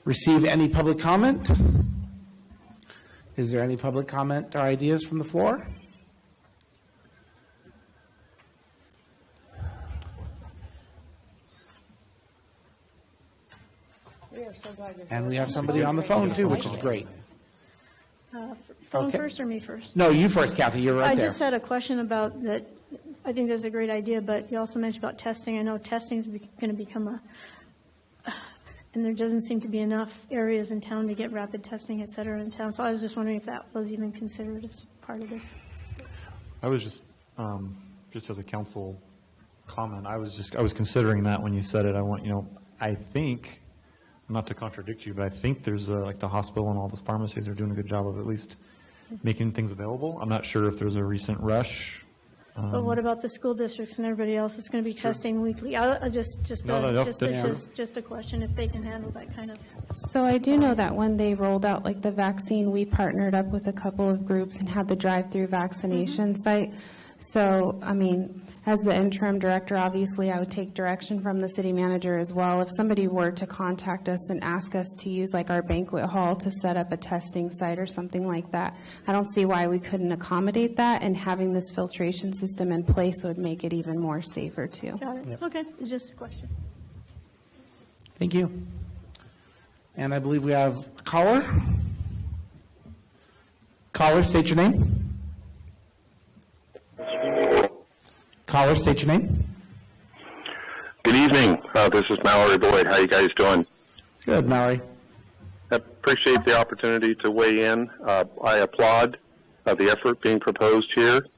receive any public comment. Is there any public comment or ideas from the floor? And we have somebody on the phone too, which is great. Phone Okay. first or me first? No, you first, Kathy. You're right I there. just had a question about that. I think that's a great idea, but you also mentioned about testing. I know testing is going to become and there doesn't seem to be enough areas in town to get rapid testing, et cetera, in town. So I was just wondering if that was even considered as part of this. I was just as a council comment, I was considering that when you said it. I think, not to contradict you, but I think there's like the hospital and all the pharmacies are doing a good job of at least making things available. I'm not sure if there's a recent rush. But what about the school districts and everybody else that's going to be testing weekly? Just a question, if they can handle that kind of. So I do know that when they rolled out like the vaccine, we partnered up with a couple of groups and had the drive-through vaccination site. So, I mean, as the interim director, obviously I would take direction from the city manager as well. If somebody were to contact us and ask us to use like our banquet hall to set up a testing site or something like that, I don't see why we couldn't accommodate that, and having this filtration system in place would make it even more safer too. Got it. Yep. Okay, it's just a question. Thank you. And I believe we have a caller. Caller, state your name. Caller, state your name. Good evening. This is Mallory Boyd. How you guys doing? Good, Mallory. I appreciate the opportunity to weigh in. I applaud the effort being proposed here.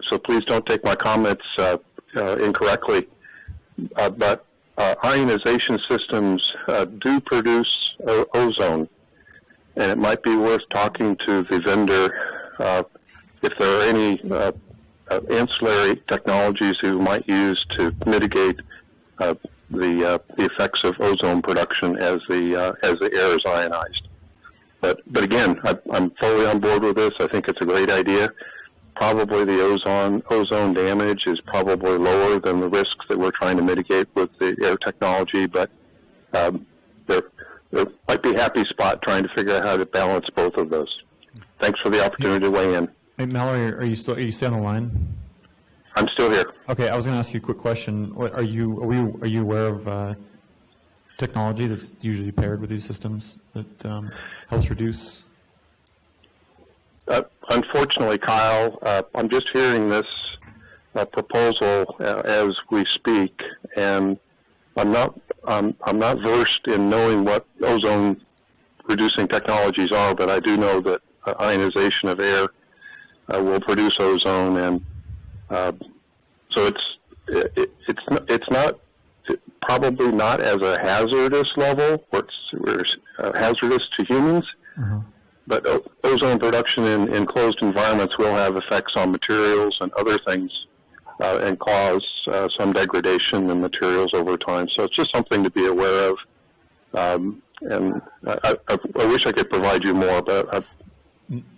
So please don't take my comments incorrectly. But ionization systems do produce ozone, and it might be worth talking to the vendor if there are any the effects of ozone production as the air is ionized. But again, I'm fully on board with this. I think it's a great idea. Probably the ozone damage is probably lower than the risks that we're trying to mitigate with the air technology, but there might be a happy spot trying to figure out how to balance both of those. Thanks for the opportunity to weigh in. Hey, Mallory, are you still on the line? I'm still here. Okay, I was going to ask you a quick question. Are you aware of technology that's usually paired with these systems that helps reduce? Unfortunately, Kyle, I'm just hearing this proposal as we speak, and I'm not versed in knowing what ozone reducing technologies are, but I do know that ionization of air will produce ozone, and so it's not probably not as a hazardous level, where it's hazardous to humans. Mm-hmm. But ozone production in enclosed environments will have effects on materials and other things and cause some degradation in materials over time. So it's just something to be aware of. And I wish I could provide you more, but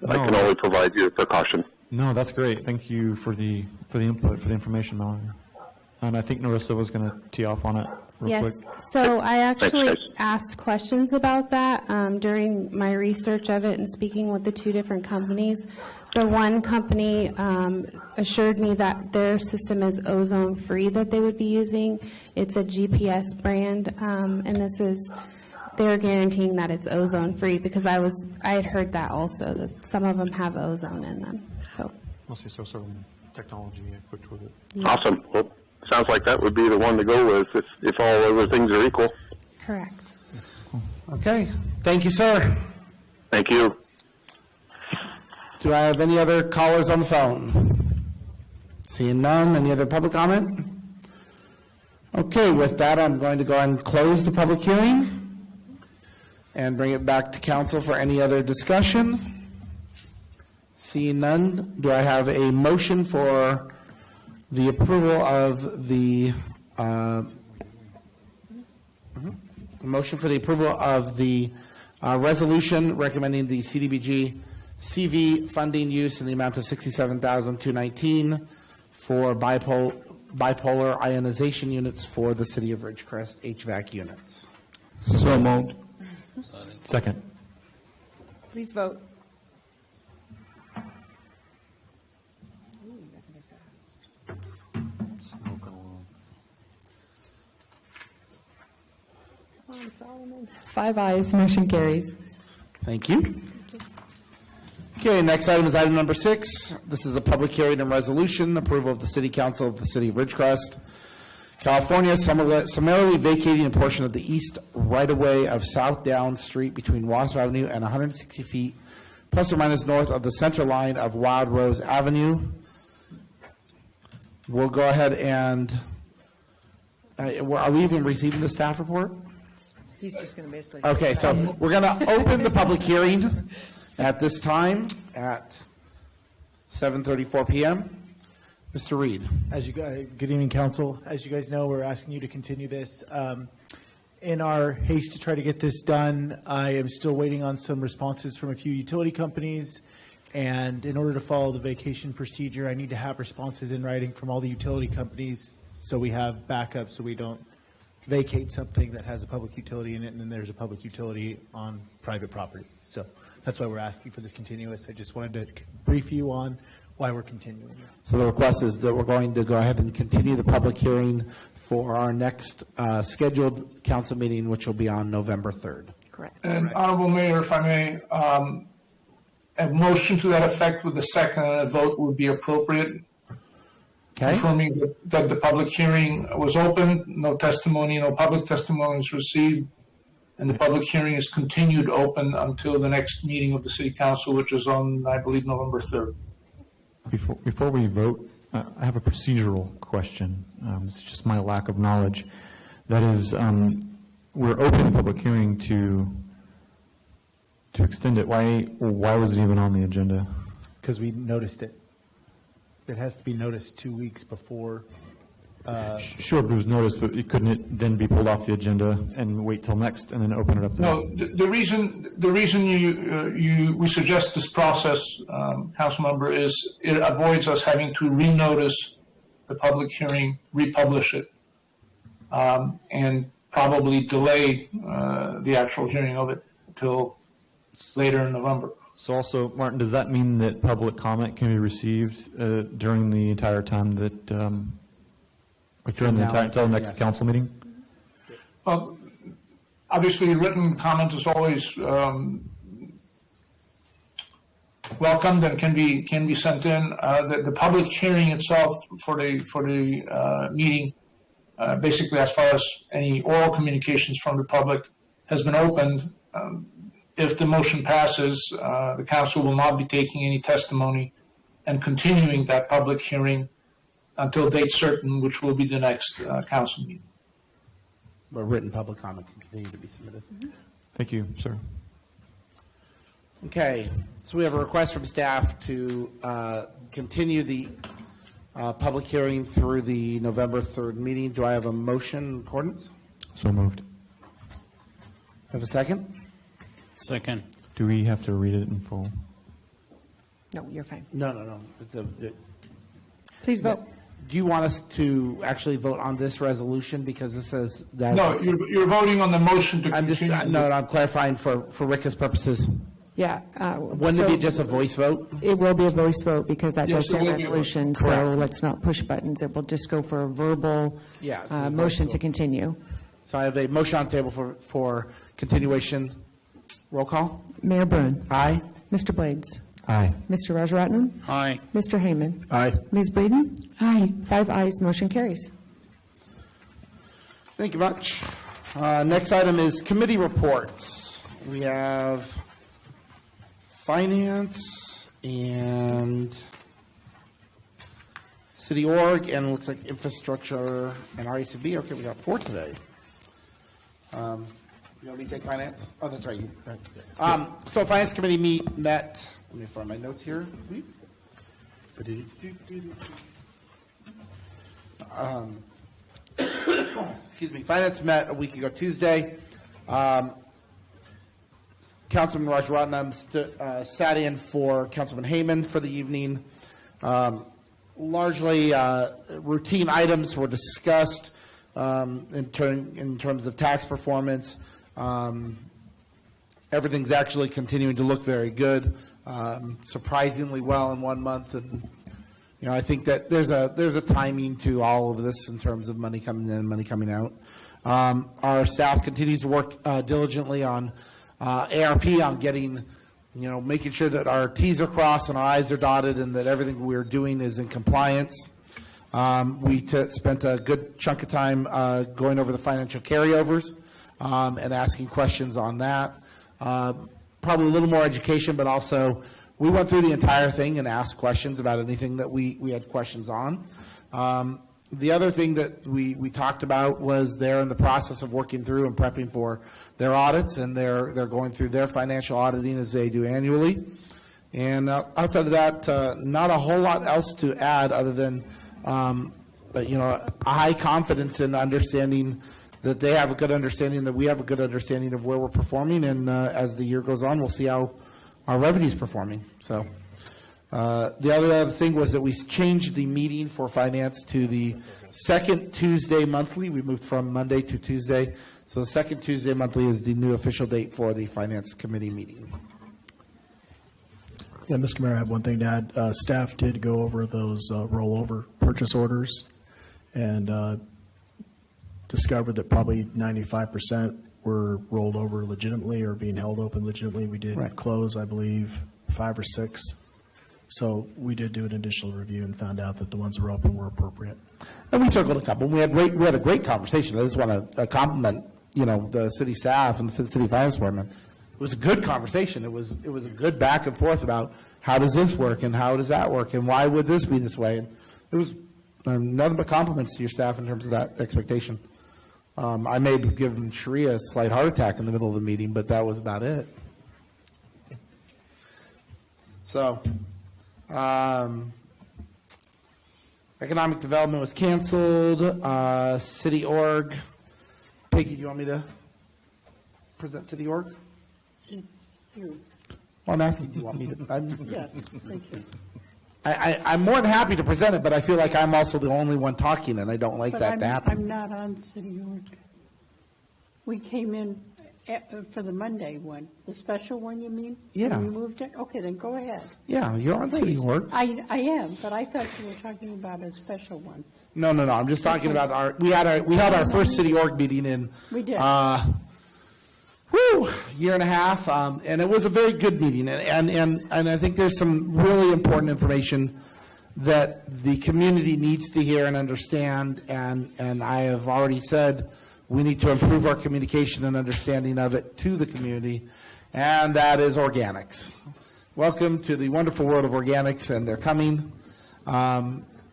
I can only provide you a precaution. No, that's great. Thank you for the input, for the information, Mallory. And I think Narissa was going to tee off on it real quick. So I actually asked questions about that during my research of it and speaking with the two different companies. The one company assured me that their system is ozone-free that they would be using. It's a GPS brand, and they're guaranteeing that it's ozone-free because I had heard that also, that some of them have ozone in them. So must be some technology equipped with it. Yeah. Awesome. Well, sounds like that would be the one to go with if all other things are equal. Correct. Okay. Thank you, sir. Thank you. Do I have any other callers on the phone? Seeing none. Any other public comment? Okay, with that, I'm going to go ahead and close the public hearing and bring it back to council for any other discussion. Seeing none, do I have a motion for the approval of the resolution recommending the CDBG CV funding use in the amount of $67,219 for bipolar ionization units for the City of Ridgecrest HVAC units? So moved. Second. Please vote. Come on, Solomon. 5 ayes, motion carries. Thank you. Okay, next item is item number 6. This is a public hearing and resolution, approval of the City Council of the City of Ridgecrest, California, summarily vacating a portion of the east right-of-way of South Downs Street between Wasp Avenue and 160 feet, plus or minus north of the center line of Wild Rose Avenue. We'll go ahead and, are we even receiving the staff report? He's just going to basically. Okay, so we're going to open the public hearing at this time at 7:34 p.m. Mr. Reed. Good evening, Council. As you guys know, we're asking you to continue this. In our haste to try to get this done, I am still waiting on some responses from a few utility companies. And in order to follow the vacation procedure, I need to have responses in writing from all the utility companies so we have backup so we don't vacate something that has a public utility in it and then there's a public utility on private property. So that's why we're asking for this continuous. I just wanted to brief you on why we're continuing. So the request is that we're going to go ahead and continue the public hearing for our next scheduled council meeting, which will be on November 3rd. Correct. And Honorable Mayor, if I may, a motion to that effect with a second and a vote would be appropriate. Okay. Confirming that the public hearing was open, no testimony, no public testimony was received, and the public hearing is continued open until the next meeting of the City Council, which is on, I believe, November 3rd. Before we vote, I have a procedural question. It's just my lack of knowledge. That is, we're opening the public hearing to extend it. Why was it even on the agenda? Because we noticed it. It has to be noticed 2 weeks before Sure, but it was noticed, but couldn't it then be pulled off the agenda and wait till next and then open it up? No, the reason we suggest this process, council member, is it avoids us having to renotice the public hearing, republish it, and probably delay the actual hearing of it until later in November. So also, Martin, does that mean that public comment can be received during the entire time that, during the entire, until the next council meeting? Well, obviously, written comment is always welcomed and can be sent in. The public hearing itself for the meeting, basically as far as any oral communications from the public, has been opened. If the motion passes, the council will not be taking any testimony and continuing that public hearing until date certain, which will be the next council meeting. But written public comment can continue to be submitted. Thank you, sir. Okay, so we have a request from staff to continue the public hearing through the November 3rd meeting. Do I have a motion in accordance? So moved. Have a second? Second. Do we have to read it in full? No, you're fine. No. Please vote. Do you want us to actually vote on this resolution because this says that? No, you're voting on the motion to continue. I'm clarifying for Ricka's purposes. Yeah. Wouldn't it be just a voice vote? It will be a voice vote because that Yes, does say it will be a resolution, vote. so Correct. let's not push buttons. It will just go for a verbal Yeah, it's a motion voice to vote. continue. So I have a motion on the table for continuation. Roll call. Mayor Bruin. Aye. Mr. Blades. Aye. Mr. Rajaratnam. Aye. Mr. Heyman. Aye. Ms. Breeden. Aye. 5 ayes, motion carries. Thank you much. Next item is committee reports. We have finance and city org, and it looks like infrastructure and RECB. Okay, we got 4 today. You want me to take finance? Oh, that's right. So finance committee met. Let me find my notes here. Excuse me. Finance met a week ago Tuesday. Councilman Rajaratnam sat in for Councilman Heyman for the evening. Largely routine items were discussed in terms of tax performance. Everything's actually continuing to look very good, surprisingly well in 1 month, and I think that there's a timing to all of this in terms of money coming in, money coming out. Our staff continues to work diligently on ARP, on getting, making sure that our T's are crossed and our I's are dotted, and that everything we're doing is in compliance. We spent a good chunk of time going over the financial carryovers and asking questions on that. Probably a little more education, but also we went through the entire thing and asked questions about anything that we had questions on. The other thing that we talked about was they're in the process of working through and prepping for their audits, and they're going through their financial auditing as they do annually. And outside of that, not a whole lot else to add other than, but a high confidence in understanding that they have a good understanding, that we have a good understanding of where we're performing, and as the year goes on, we'll see how our revenue is performing. So the other thing was that we changed the meeting for finance to the second Tuesday monthly. We moved from Monday to Tuesday. So the second Tuesday monthly is the new official date for the finance committee meeting. Yeah, Mr. Mayor, I have one thing to add. Staff did go over those rollover purchase orders and discovered that probably 95% were rolled over legitimately or being held open legitimately. We did close, I believe, 5 or 6. So we did do an additional review and found out that the ones that were open were appropriate. And we circled a couple. We had a great conversation. I just want to compliment, the city staff and the city finance department. It was a good conversation. It was a good back and forth about how does this work and how does that work and why would this be this way. And it was nothing but compliments to your staff in terms of that expectation. I may have given Sharia a slight heart attack in the middle of the meeting, but that was about it. So, Economic development was canceled. City org. Peggy, do you want me to present city org? It's you. Well, I'm asking, do you want me to? Yes, thank you. I'm more than happy to present it, but I feel like I'm also the only one talking, and I don't like that to happen. I'm not on city org. We came in for the Monday one, the special one, you mean? Yeah. And we moved it? Okay, then go ahead. Yeah, you're on city Please. org. I am, but I thought you were talking about a special one. No. I'm just talking about we held our first city org meeting in We did. year and a half, and it was a very good meeting. And I think there's some really important information that the community needs to hear and understand. And I have already said we need to improve our communication and understanding of it to the community, and that is organics. Welcome to the wonderful world of organics, and they're coming.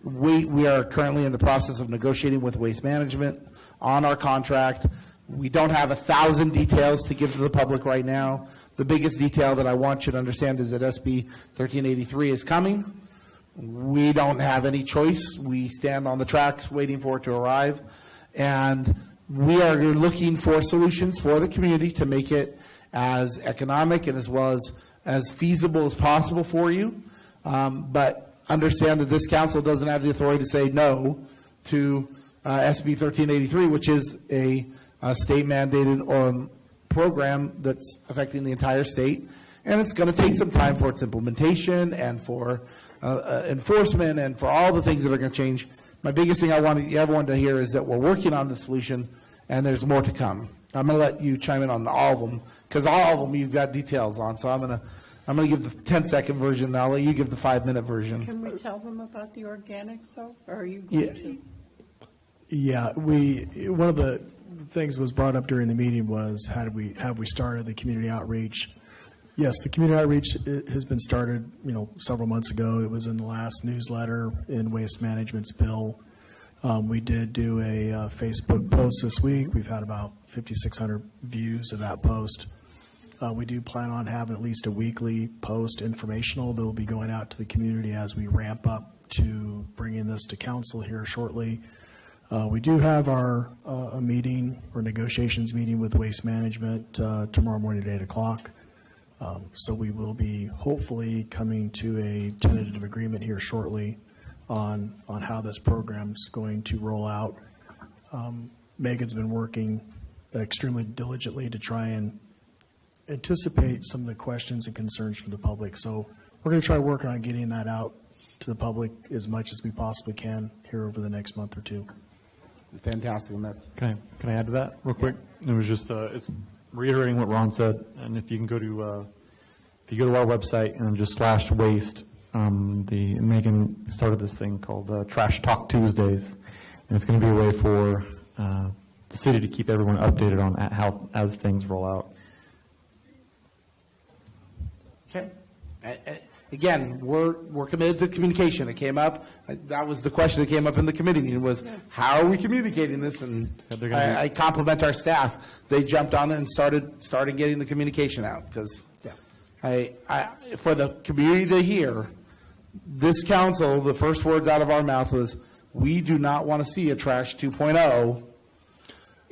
We are currently in the process of negotiating with Waste Management on our contract. We don't have 1,000 details to give to the public right now. The biggest detail that I want you to understand is that SB 1383 is coming. We don't have any choice. We stand on the tracks waiting for it to arrive. And we are looking for solutions for the community to make it as economic and as well as feasible as possible for you. But understand that this council doesn't have the authority to say no to SB 1383, which is a state mandated program that's affecting the entire state. And it's going to take some time for its implementation and for enforcement and for all the things that are going to change. My biggest thing I want everyone to hear is that we're working on the solution and there's more to come. I'm going to let you chime in on all of them, because all of them you've got details on. So I'm going to give the 10-second version, and I'll let you give the 5-minute version. Can we tell them about the organics, though? Or are you going to? Yeah, one of the things was brought up during the meeting was have we started the community outreach? Yes, the community outreach has been started, several months ago. It was in the last newsletter in Waste Management's bill. We did do a Facebook post this week. We've had about 5,600 views of that post. We do plan on having at least a weekly post informational that will be going out to the community as we ramp up to bringing this to council here shortly. We do have a meeting or negotiations meeting with Waste Management tomorrow morning at 8 o'clock. So we will be hopefully coming to a tentative agreement here shortly on how this program's going to roll out. Megan's been working extremely diligently to try and anticipate some of the questions and concerns from the public. So we're going to try working on getting that out to the public as much as we possibly can here over the next month or two. Fantastic. Can I add to that real quick? It was just it's reiterating what Ron said, and if you can go to our website and just /waste, Megan started this thing called Trash Talk Tuesdays, and it's going to be a way for the city to keep everyone updated on how as things roll out. Okay. Again, we're committed to communication. It came up. That was the question that came up in the committee meeting was, how are we communicating this? And I compliment our staff. They jumped on it and started getting the communication out, because for the community to hear, this council, the first words out of our mouth was, we do not want to see a trash 2.0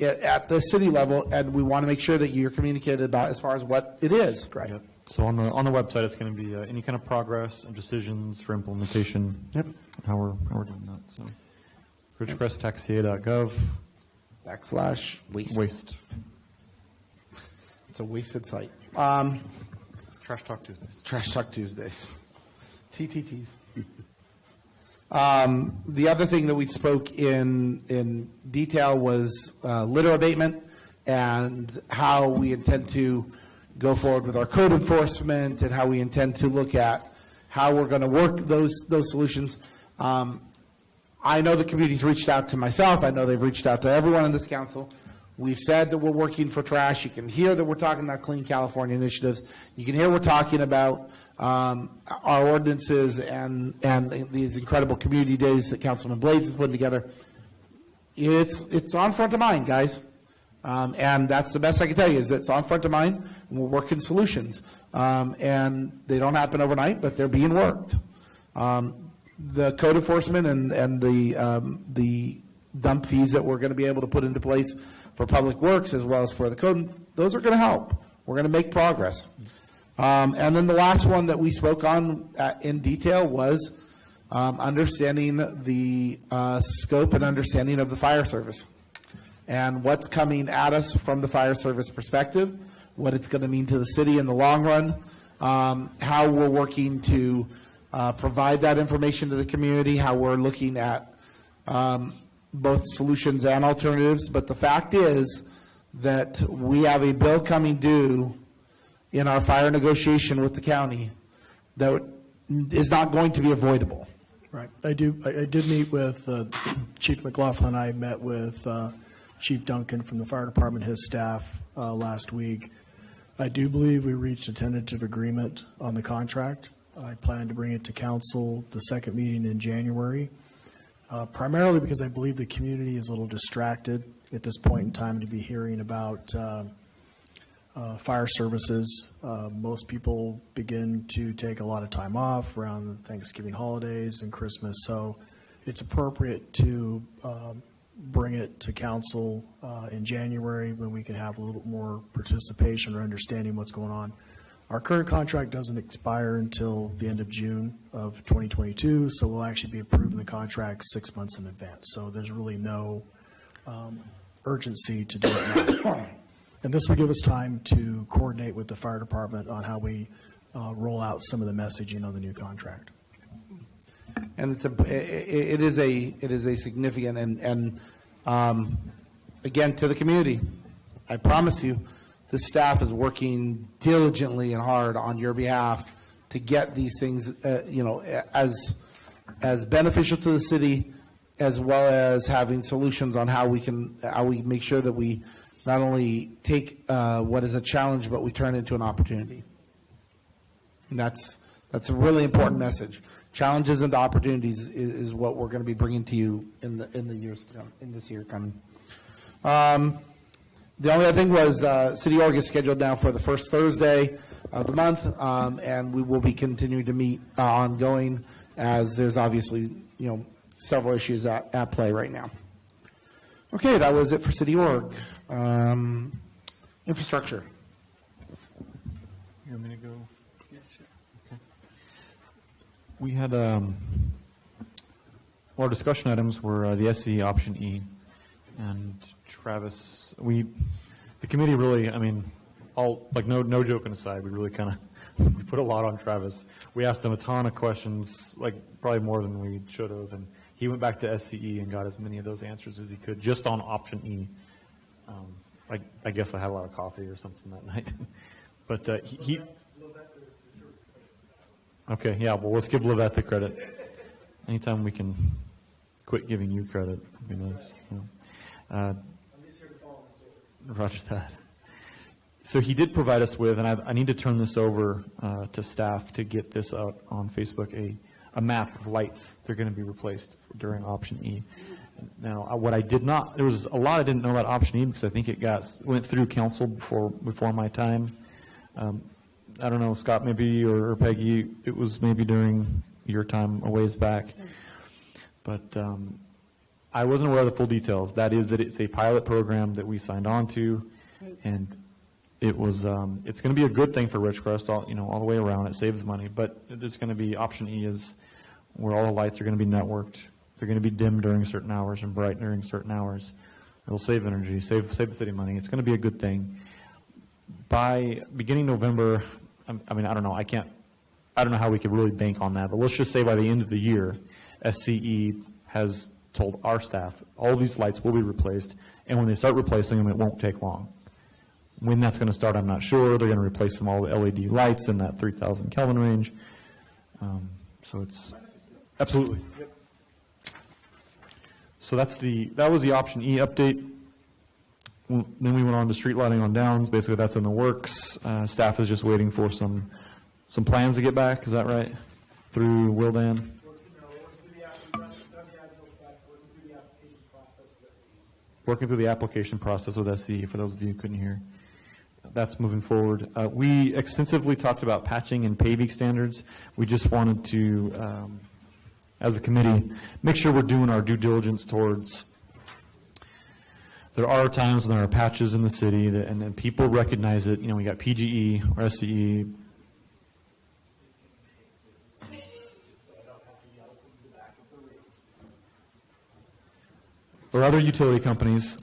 at the city level, and we want to make sure that you're communicated about as far as what it is. Right. Yep. So on the website, it's going to be any kind of progress and decisions for implementation. Yep. How we're doing that. So, ridgecresttaxia.gov /waste. It's a wasted site. Trash Talk Tuesdays. Trash Talk Tuesdays. TTTs. The other thing that we spoke in detail was litter abatement and how we intend to go forward with our code enforcement and how we intend to look at how we're going to work those solutions. I know the community's reached out to myself. I know they've reached out to everyone in this council. We've said that we're working for trash. You can hear that we're talking about Clean California initiatives. You can hear we're talking about our ordinances and these incredible community days that Councilman Blades is putting together. It's on front of mind, guys. And that's the best I can tell you, is it's on front of mind, and we're working solutions. And they don't happen overnight, but they're being worked. the code enforcement and the dump fees that we're going to be able to put into place for public works as well as for the code, those are going to help. We're going to make progress. And then the last one that we spoke on in detail was understanding the scope and understanding of the fire service and what's coming at us from the fire service perspective, what it's going to mean to the city in the long run, how we're working to provide that information to the community, how we're looking at both solutions and alternatives. But the fact is that we have a bill coming due in our fire negotiation with the county that is not going to be avoidable. Right. I did meet with Chief McLaughlin. I met with Chief Duncan from the fire department, his staff, last week. I do believe we reached a tentative agreement on the contract. I plan to bring it to council the second meeting in January, primarily because I believe the community is a little distracted at this point in time to be hearing about fire services. Most people begin to take a lot of time off around Thanksgiving holidays and Christmas, so it's appropriate to bring it to council in January when we can have a little more participation or understanding what's going on. Our current contract doesn't expire until the end of June of 2022, so we'll actually be approving the contract 6 months in advance. So there's really no urgency to do it now. And this will give us time to coordinate with the fire department on how we roll out some of the messaging on the new contract. And it is a significant and again, to the community, I promise you, the staff is working diligently and hard on your behalf to get these things, as beneficial to the city, as well as having solutions on how we make sure that we not only take what is a challenge, but we turn it into an opportunity. And that's a really important message. Challenges and opportunities is what we're going to be bringing to you in the years to come, in this year coming. The only other thing was City Org is scheduled now for the first Thursday of the month, and we will be continuing to meet ongoing as there's obviously several issues at play right now. Okay, that was it for City Org. Infrastructure. You want me to go? Yeah, sure. Okay. We had our discussion items were the SC option E, and Travis. The committee really, no joking aside, we really kind of we put a lot on Travis. We asked him a ton of questions, probably more than we should have, and he went back to SCE and got as many of those answers as he could just on option E. I guess I had a lot of coffee or something that night. But he okay, yeah, well, let's give Levette the credit. Anytime we can quit giving you credit would be nice. Roger that. So he did provide us with, and I need to turn this over to staff to get this out on Facebook, a map of lights that are going to be replaced during option E. Now, what I did not, there was a lot I didn't know about option E because I think it went through council before my time. I don't know, Scott, maybe, or Peggy, it was maybe during your time a ways back. But I wasn't aware of the full details. That is that it's a pilot program that we signed on to, and it was it's going to be a good thing for Ridgecrest all the way around. It saves money, but it's going to be option E is where all the lights are going to be networked. They're going to be dim during certain hours and bright during certain hours. It'll save energy, save the city money. It's going to be a good thing. By beginning November, I don't know. I don't know how we could really bank on that, but let's just say by the end of the year, SCE has told our staff all these lights will be replaced, and when they start replacing them, it won't take long. When that's going to start, I'm not sure. They're going to replace them all with LED lights in that 3,000 Kelvin range. So it's absolutely. Yep. So that was the option E update. Then we went on to street lighting on Downs. Basically, that's in the works. Staff is just waiting for some plans to get back. Is that right? Through Wildan. Working through the application process with SCE, for those of you who couldn't hear. That's moving forward. We extensively talked about patching and paving standards. We just wanted to as a committee, make sure we're doing our due diligence towards. There are times when there are patches in the city, and then people recognize it. You know, we got PGE or SCE. Or other utility companies,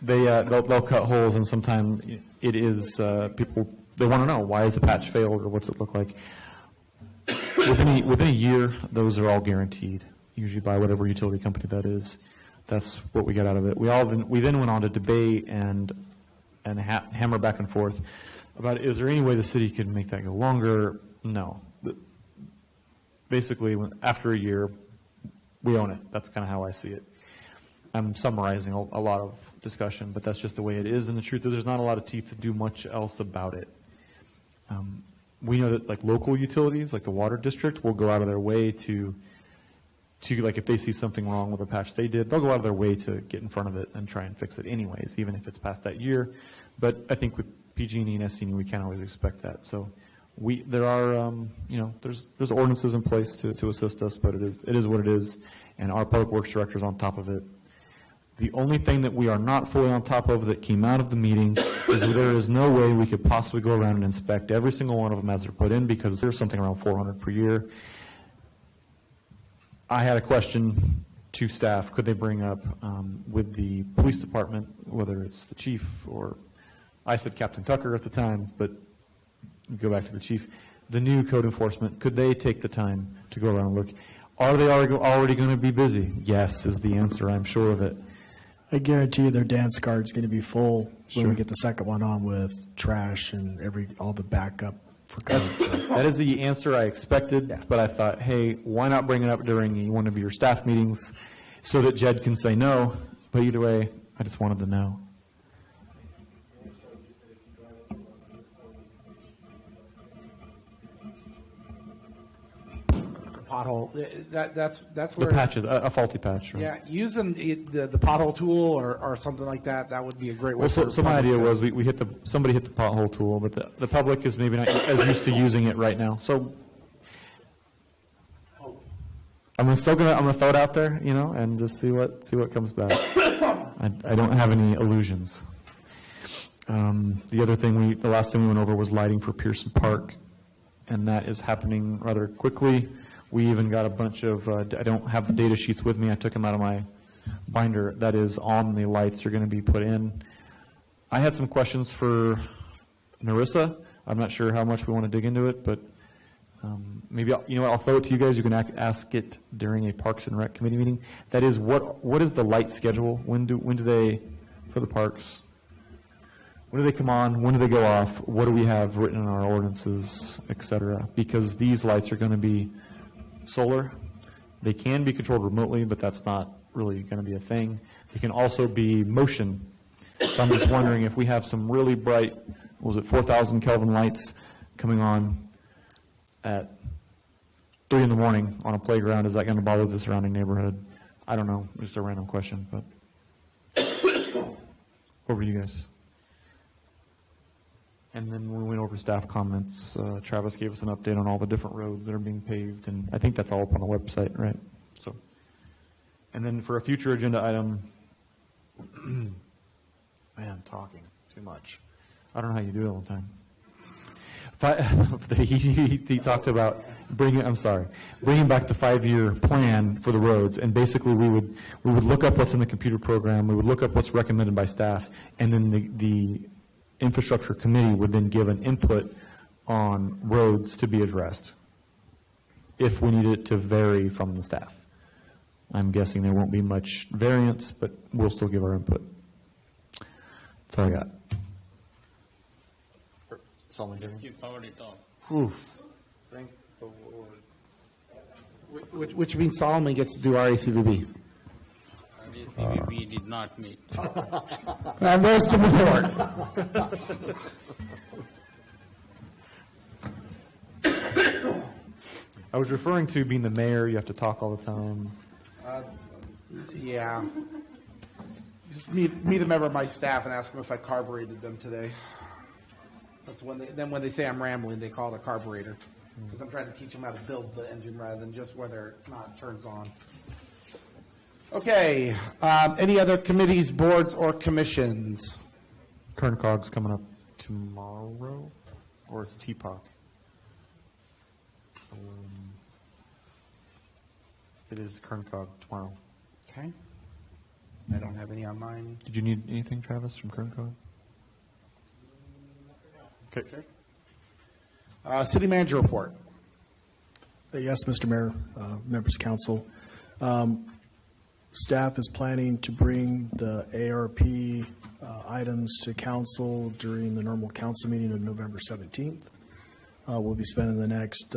they'll cut holes, and sometimes it is people, they want to know, why has the patch failed, or what's it look like? Within a year, those are all guaranteed, usually by whatever utility company that is. That's what we got out of it. We then went on to debate and hammer back and forth about, is there any way the city could make that go longer? No. Basically, after a year, we own it. That's kind of how I see it. I'm summarizing a lot of discussion, but that's just the way it is. And the truth is, there's not a lot of teeth to do much else about it. We know that, like, local utilities, like the water district, will go out of their way to like, if they see something wrong with a patch they did, they'll go out of their way to get in front of it and try and fix it anyways, even if it's past that year. But I think with PG&E and SCE, we can't always expect that. So there are, there's ordinances in place to assist us, but it is what it is, and our public works director is on top of it. The only thing that we are not fully on top of that came out of the meeting is that there is no way we could possibly go around and inspect every single one of them as they're put in, because there's something around 400 per year. I had a question to staff, could they bring up with the police department, whether it's the chief or, I said Captain Tucker at the time, but go back to the chief, the new code enforcement, could they take the time to go around and look? Are they already going to be busy? Yes is the answer, I'm sure of it. I guarantee you their dance card's going to be full Sure. when we get the second one on with trash and all the backup for codes. That is the answer I expected, but I thought, hey, why not bring it up during one of your staff meetings so that Jed can say no? But either way, I just wanted to know. Pothole. That's where The patches, a faulty patch. Right? Yeah, using the pothole tool or something like that. That would be a great way. Well, so my idea was somebody hit the pothole tool, but the public is maybe not as used to using it right now. So I'm gonna throw it out there, and just see what comes back. I don't have any illusions. The other thing the last thing we went over was lighting for Pearson Park, and that is happening rather quickly. We even got a bunch of, I don't have the data sheets with me, I took them out of my binder, that is on the lights are going to be put in. I had some questions for Narissa. I'm not sure how much we want to dig into it, but maybe I'll throw it to you guys. You can ask it during a Parks and Rec committee meeting. That is, what is the light schedule? When do they, for the parks, when do they come on? When do they go off? What do we have written in our ordinances, et cetera? Because these lights are going to be solar. They can be controlled remotely, but that's not really going to be a thing. They can also be motion. So I'm just wondering if we have some really bright, 4,000 Kelvin lights coming on at 3 in the morning on a playground, is that going to bother the surrounding neighborhood? I don't know. Just a random question, but over to you guys. And then we went over staff comments. Travis gave us an update on all the different roads that are being paved, and I think that's all up on the website, right? So, and then for a future agenda item, man, talking too much. I don't know how you do it all the time. He talked about bringing back the 5-year plan for the roads, and basically we would look up what's in the computer program, we would look up what's recommended by staff, and then the infrastructure committee would then give an input on roads to be addressed if we need it to vary from the staff. I'm guessing there won't be much variance, but we'll still give our input. That's all I got. You covered it all. Oof. Thank the Lord. Which means Solomon gets to do RACVB. We did not meet. And there's the report. I was referring to being the mayor. You have to talk all the time. Yeah. Just meet a member of my staff and ask them if I carbureted them today. That's when they say I'm rambling, they call it a carburetor. because I'm trying to teach them how to build the engine rather than just whether or not it turns on. Okay, any other committees, boards, or commissions? KernCog's coming up tomorrow, or it's TPOC? It is KernCog tomorrow. Okay. I don't have any on mine. Did you need anything, Travis, from KernCog? Okay. City manager report. Yes, Mr. Mayor, members of council. Staff is planning to bring the ARP items to council during the normal council meeting of November 17th. We'll be spending the next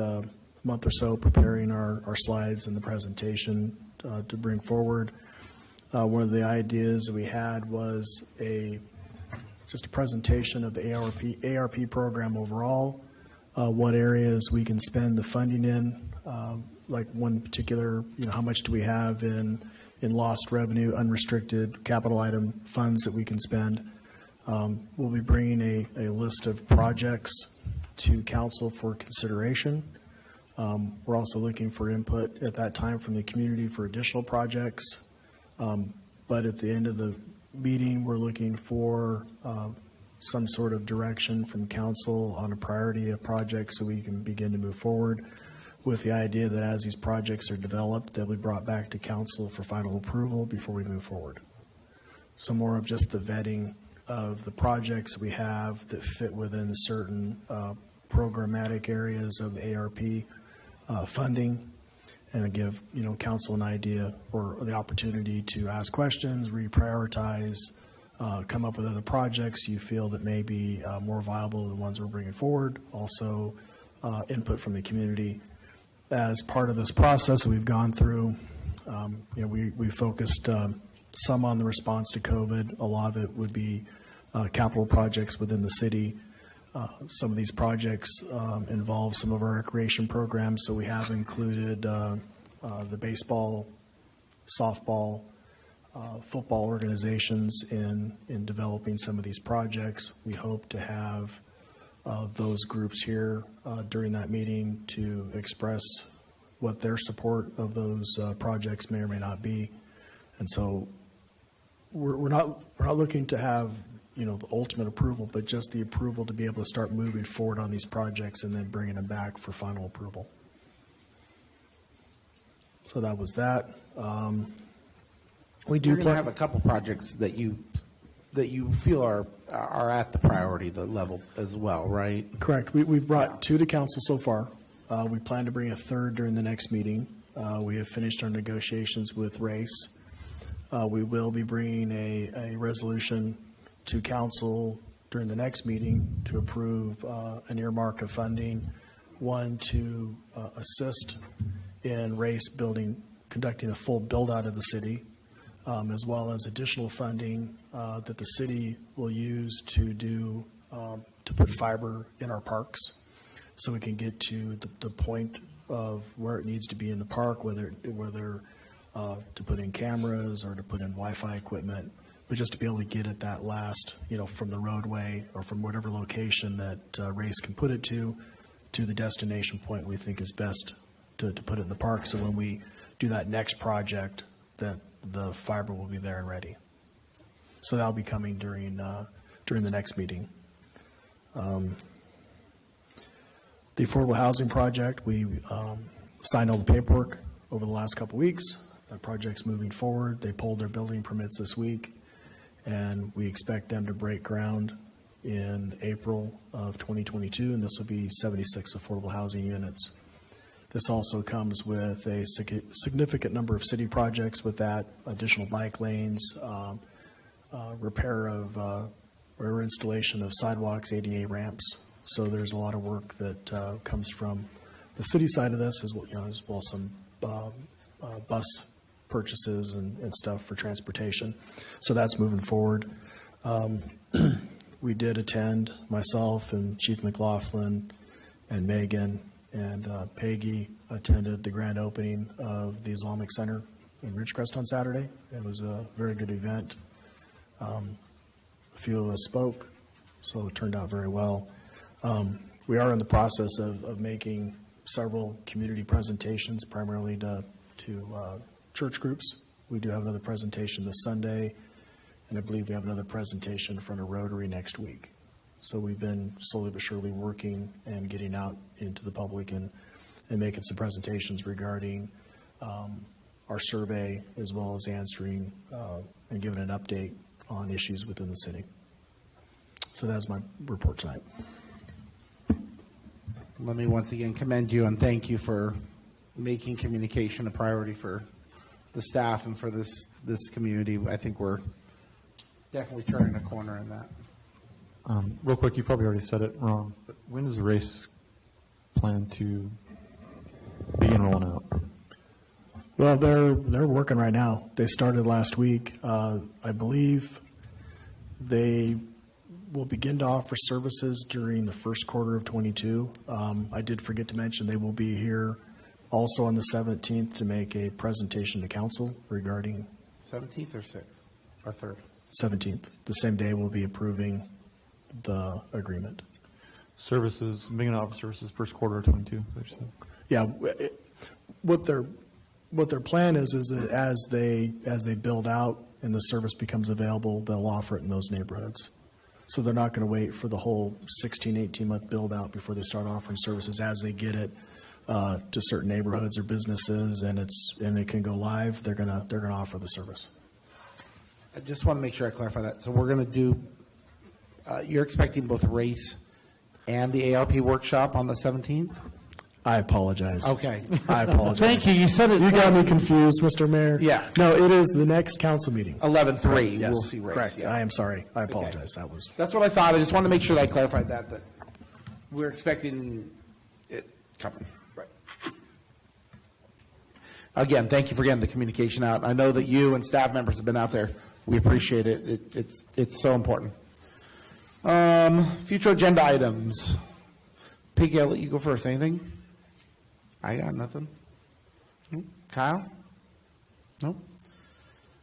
month or so preparing our slides and the presentation to bring forward. One of the ideas that we had was just a presentation of the ARP program overall, what areas we can spend the funding in, like one particular, how much do we have in lost revenue, unrestricted capital item funds that we can spend. We'll be bringing a list of projects to council for consideration. We're also looking for input at that time from the community for additional projects. But at the end of the meeting, we're looking for some sort of direction from council on a priority of projects so we can begin to move forward, with the idea that as these projects are developed, they'll be brought back to council for final approval before we move forward. So more of just the vetting of the projects we have that fit within certain programmatic areas of ARP funding, and give council an idea or the opportunity to ask questions, reprioritize, come up with other projects you feel that may be more viable than the ones we're bringing forward. Also, input from the community. As part of this process that we've gone through, we focused some on the response to COVID. A lot of it would be capital projects within the city. Some of these projects involve some of our recreation programs, so we have included the baseball, softball, football organizations in developing some of these projects. We hope to have those groups here during that meeting to express what their support of those projects may or may not be. And so we're not looking to have the ultimate approval, but just the approval to be able to start moving forward on these projects and then bringing them back for final approval. So that was that. We do have a couple projects that you feel are at the priority level as well, right? Correct. We've brought two to council so far. We plan to bring a third during the next meeting. We have finished our negotiations with RACE. We will be bringing a resolution to council during the next meeting to approve an earmark of funding, one to assist in RACE conducting a full build out of the city, as well as additional funding that the city will use to put fiber in our parks, so we can get to the point of where it needs to be in the park, whether to put in cameras or to put in Wi-Fi equipment, but just to be able to get at that last, from the roadway or from whatever location that RACE can put it to the destination point we think is best to put it in the park. So when we do that next project, that the fiber will be there and ready. So that'll be coming during the next meeting. The affordable housing project, we signed all the paperwork over the last couple weeks. That project's moving forward. They pulled their building permits this week, and we expect them to break ground in April of 2022, and this will be 76 affordable housing units. This also comes with a significant number of city projects with that, additional bike lanes, repair of or installation of sidewalks, ADA ramps. So there's a lot of work that comes from the city side of this, as well as some bus purchases and stuff for transportation. So that's moving forward. We did attend, myself and Chief McLaughlin and Megan and Peggy attended the grand opening of the Islamic Center in Ridgecrest on Saturday. It was a very good event. A few of us spoke, so it turned out very well. We are in the process of making several community presentations, primarily to church groups. We do have another presentation this Sunday, and I believe we have another presentation in front of Rotary next week. So we've been slowly but surely working and getting out into the public and making some presentations regarding our survey, as well as answering and giving an update on issues within the city. So that's my report tonight. Let me once again commend you and thank you for making communication a priority for the staff and for this community. I think we're definitely turning a corner in that. Real quick, you probably already said it wrong, but when does the race plan to begin rolling out? Well, they're working right now. They started last week. I believe they will begin to offer services during the first quarter of 22. I did forget to mention they will be here also on the 17th to make a presentation to council regarding 17th or 6th or 3rd? 17th. The same day we'll be approving the agreement. Services, beginning to offer services first quarter of 22. Yeah, what their plan is that as they build out and the service becomes available, they'll offer it in those neighborhoods. So they're not going to wait for the whole 16, 18-month build out before they start offering services. As they get it to certain neighborhoods or businesses and it can go live, they're gonna offer the service. I just want to make sure I clarify that. So we're going to do, you're expecting both race and the ARP workshop on the 17th? I apologize. Okay. I apologize. Thank you. You said it. You got me confused, Mr. Mayor. Yeah. No, it is the next council meeting. 11/3. Yes, We'll see race. correct. Yeah. I am sorry. I apologize. Okay. That was. That's what I thought. I just wanted to make sure that I clarified that we're expecting it coming. Right. Again, thank you for getting the communication out. I know that you and staff members have been out there. We appreciate it. It's so important. Future agenda items. Piggy, I'll let you go first. Anything? I got nothing. Kyle? No?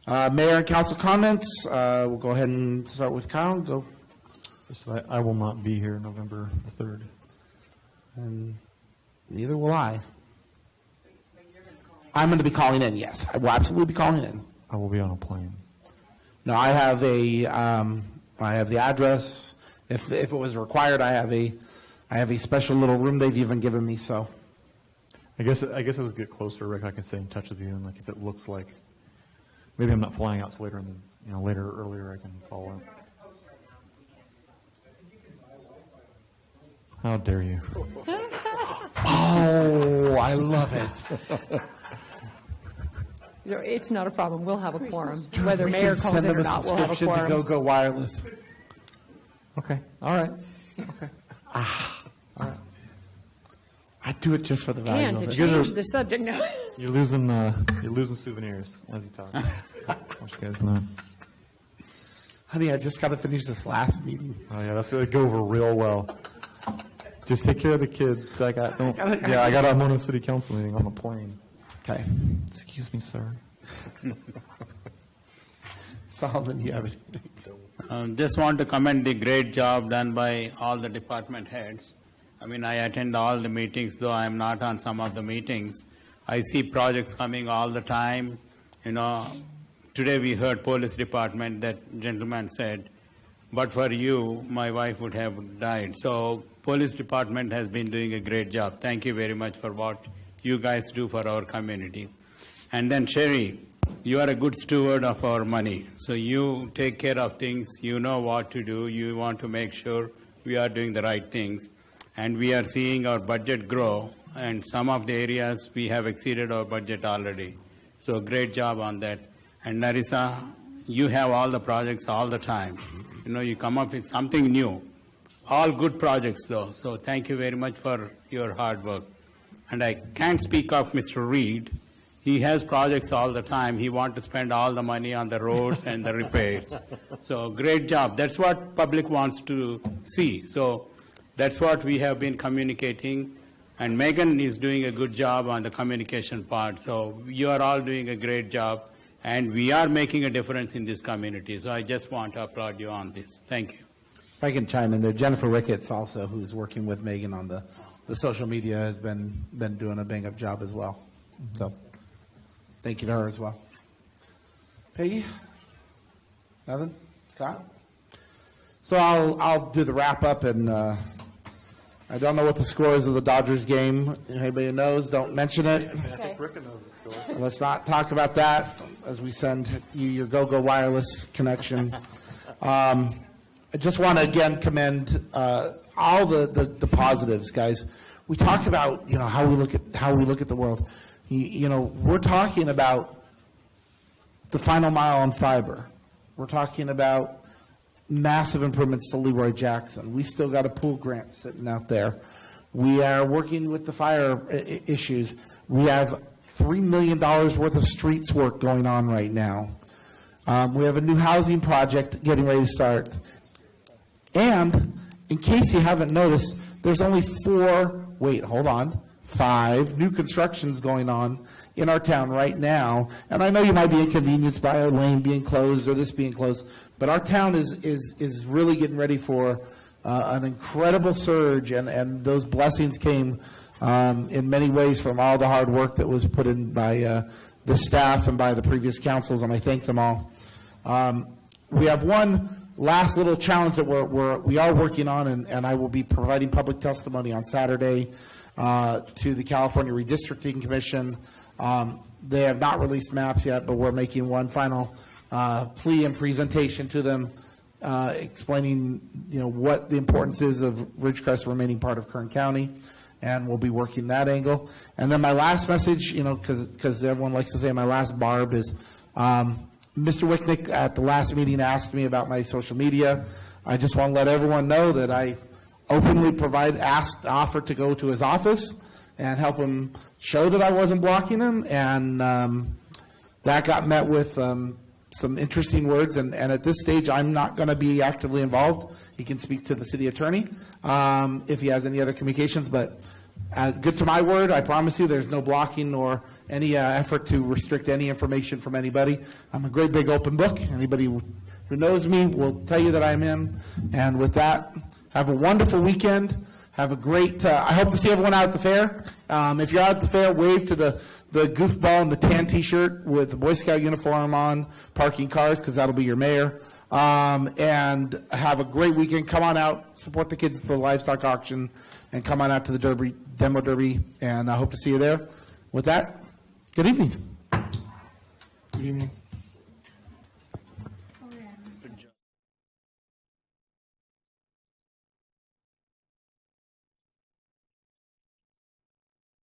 Mayor and council comments. We'll go ahead and start with Kyle. Go. I will not be here November the 3rd. And neither will I. I'm going to be calling in, yes. I will absolutely be calling in. I will be on a plane. No, I have the address. If it was required, I have a special little room they've even given me, so. I guess as we get closer, Rick, I can stay in touch with you, and like if it looks like maybe I'm not flying out till later in the later or earlier, I can follow up. How dare you? Oh, I love it. It's not a problem. We'll have a quorum. Whether mayor calls it or not, we'll have a quorum. To Go Wireless. Okay. All right. Okay. All right. I'd do it just for the value And of to it. change the subject, no. You're losing souvenirs as you talk. I want you guys to know. Honey, I just got to finish this last meeting. Oh yeah, that's gonna go over real well. Just take care of the kid. I'm on a city council meeting on the plane. Okay. Excuse me, sir. Solomon, you have anything? Just want to commend the great job done by all the department heads. I mean, I attend all the meetings, though I'm not on some of the meetings. I see projects coming all the time. Today we heard police department, that gentleman said, but for you, my wife would have died. So police department has been doing a great job. Thank you very much for what you guys do for our community. And then Sherry, you are a good steward of our money. So you take care of things. You know what to do. You want to make sure we are doing the right things. And we are seeing our budget grow, and some of the areas we have exceeded our budget already. So great job on that. And Narissa, you have all the projects all the time. You come up with something new. All good projects though. So thank you very much for your hard work. And I can't speak of Mr. Reed. He has projects all the time. He wants to spend all the money on the roads and the repairs. So great job. That's what public wants to see. So that's what we have been communicating, and Megan is doing a good job on the communication part. So you are all doing a great job, and we are making a difference in this community. So I just want to applaud you on this. Thank you. If I can chime in there, Jennifer Ricketts also, who's working with Megan on the the social media has been doing a bang-up job as well. So thank you to her as well. Peggy? Nothing? Scott? So I'll do the wrap-up, and I don't know what the score is of the Dodgers game. Anybody who knows, don't mention it. Okay. Ripken knows the score. Let's not talk about that as we send you your go-go wireless connection. I just want to again commend all the positives, guys. We talk about how we look at the world. We're talking about the final mile on fiber. We're talking about massive improvements to Leroy Jackson. We still got a pool grant sitting out there. We are working with the fire issues. We have $3 million worth of streets work going on right now. We have a new housing project getting ready to start. And in case you haven't noticed, there's only 5 new constructions going on in our town right now. And I know you might be inconvenienced by our lane being closed or this being closed, but our town is really getting ready for an incredible surge, and those blessings came in many ways from all the hard work that was put in by the staff and by the previous councils, and I thank them all. We have one last little challenge that we are working on, and I will be providing public testimony on Saturday to the California Redistricting Commission. They have not released maps yet, but we're making one final plea and presentation to them, explaining what the importance is of Ridgecrest remaining part of Kern County, and we'll be working that angle. And then my last message, because everyone likes to say my last barb is, Mr. Wicknick at the last meeting asked me about my social media. I just want to let everyone know that I openly offered to go to his office and help him show that I wasn't blocking him, and that got met with some interesting words, and at this stage I'm not going to be actively involved. He can speak to the city attorney if he has any other communications, but good to my word, I promise you there's no blocking or any effort to restrict any information from anybody. I'm a great big open book. Anybody who knows me will tell you that I'm in. And with that, have a wonderful weekend. Have a great, I hope to see everyone out at the fair. If you're out at the fair, wave to the goofball in the tan t-shirt with the Boy Scout uniform on, parking cars, because that'll be your mayor. And have a great weekend. Come on out, support the kids at the livestock auction, and come on out to the demo derby, and I hope to see you there. With that, good evening. Good evening.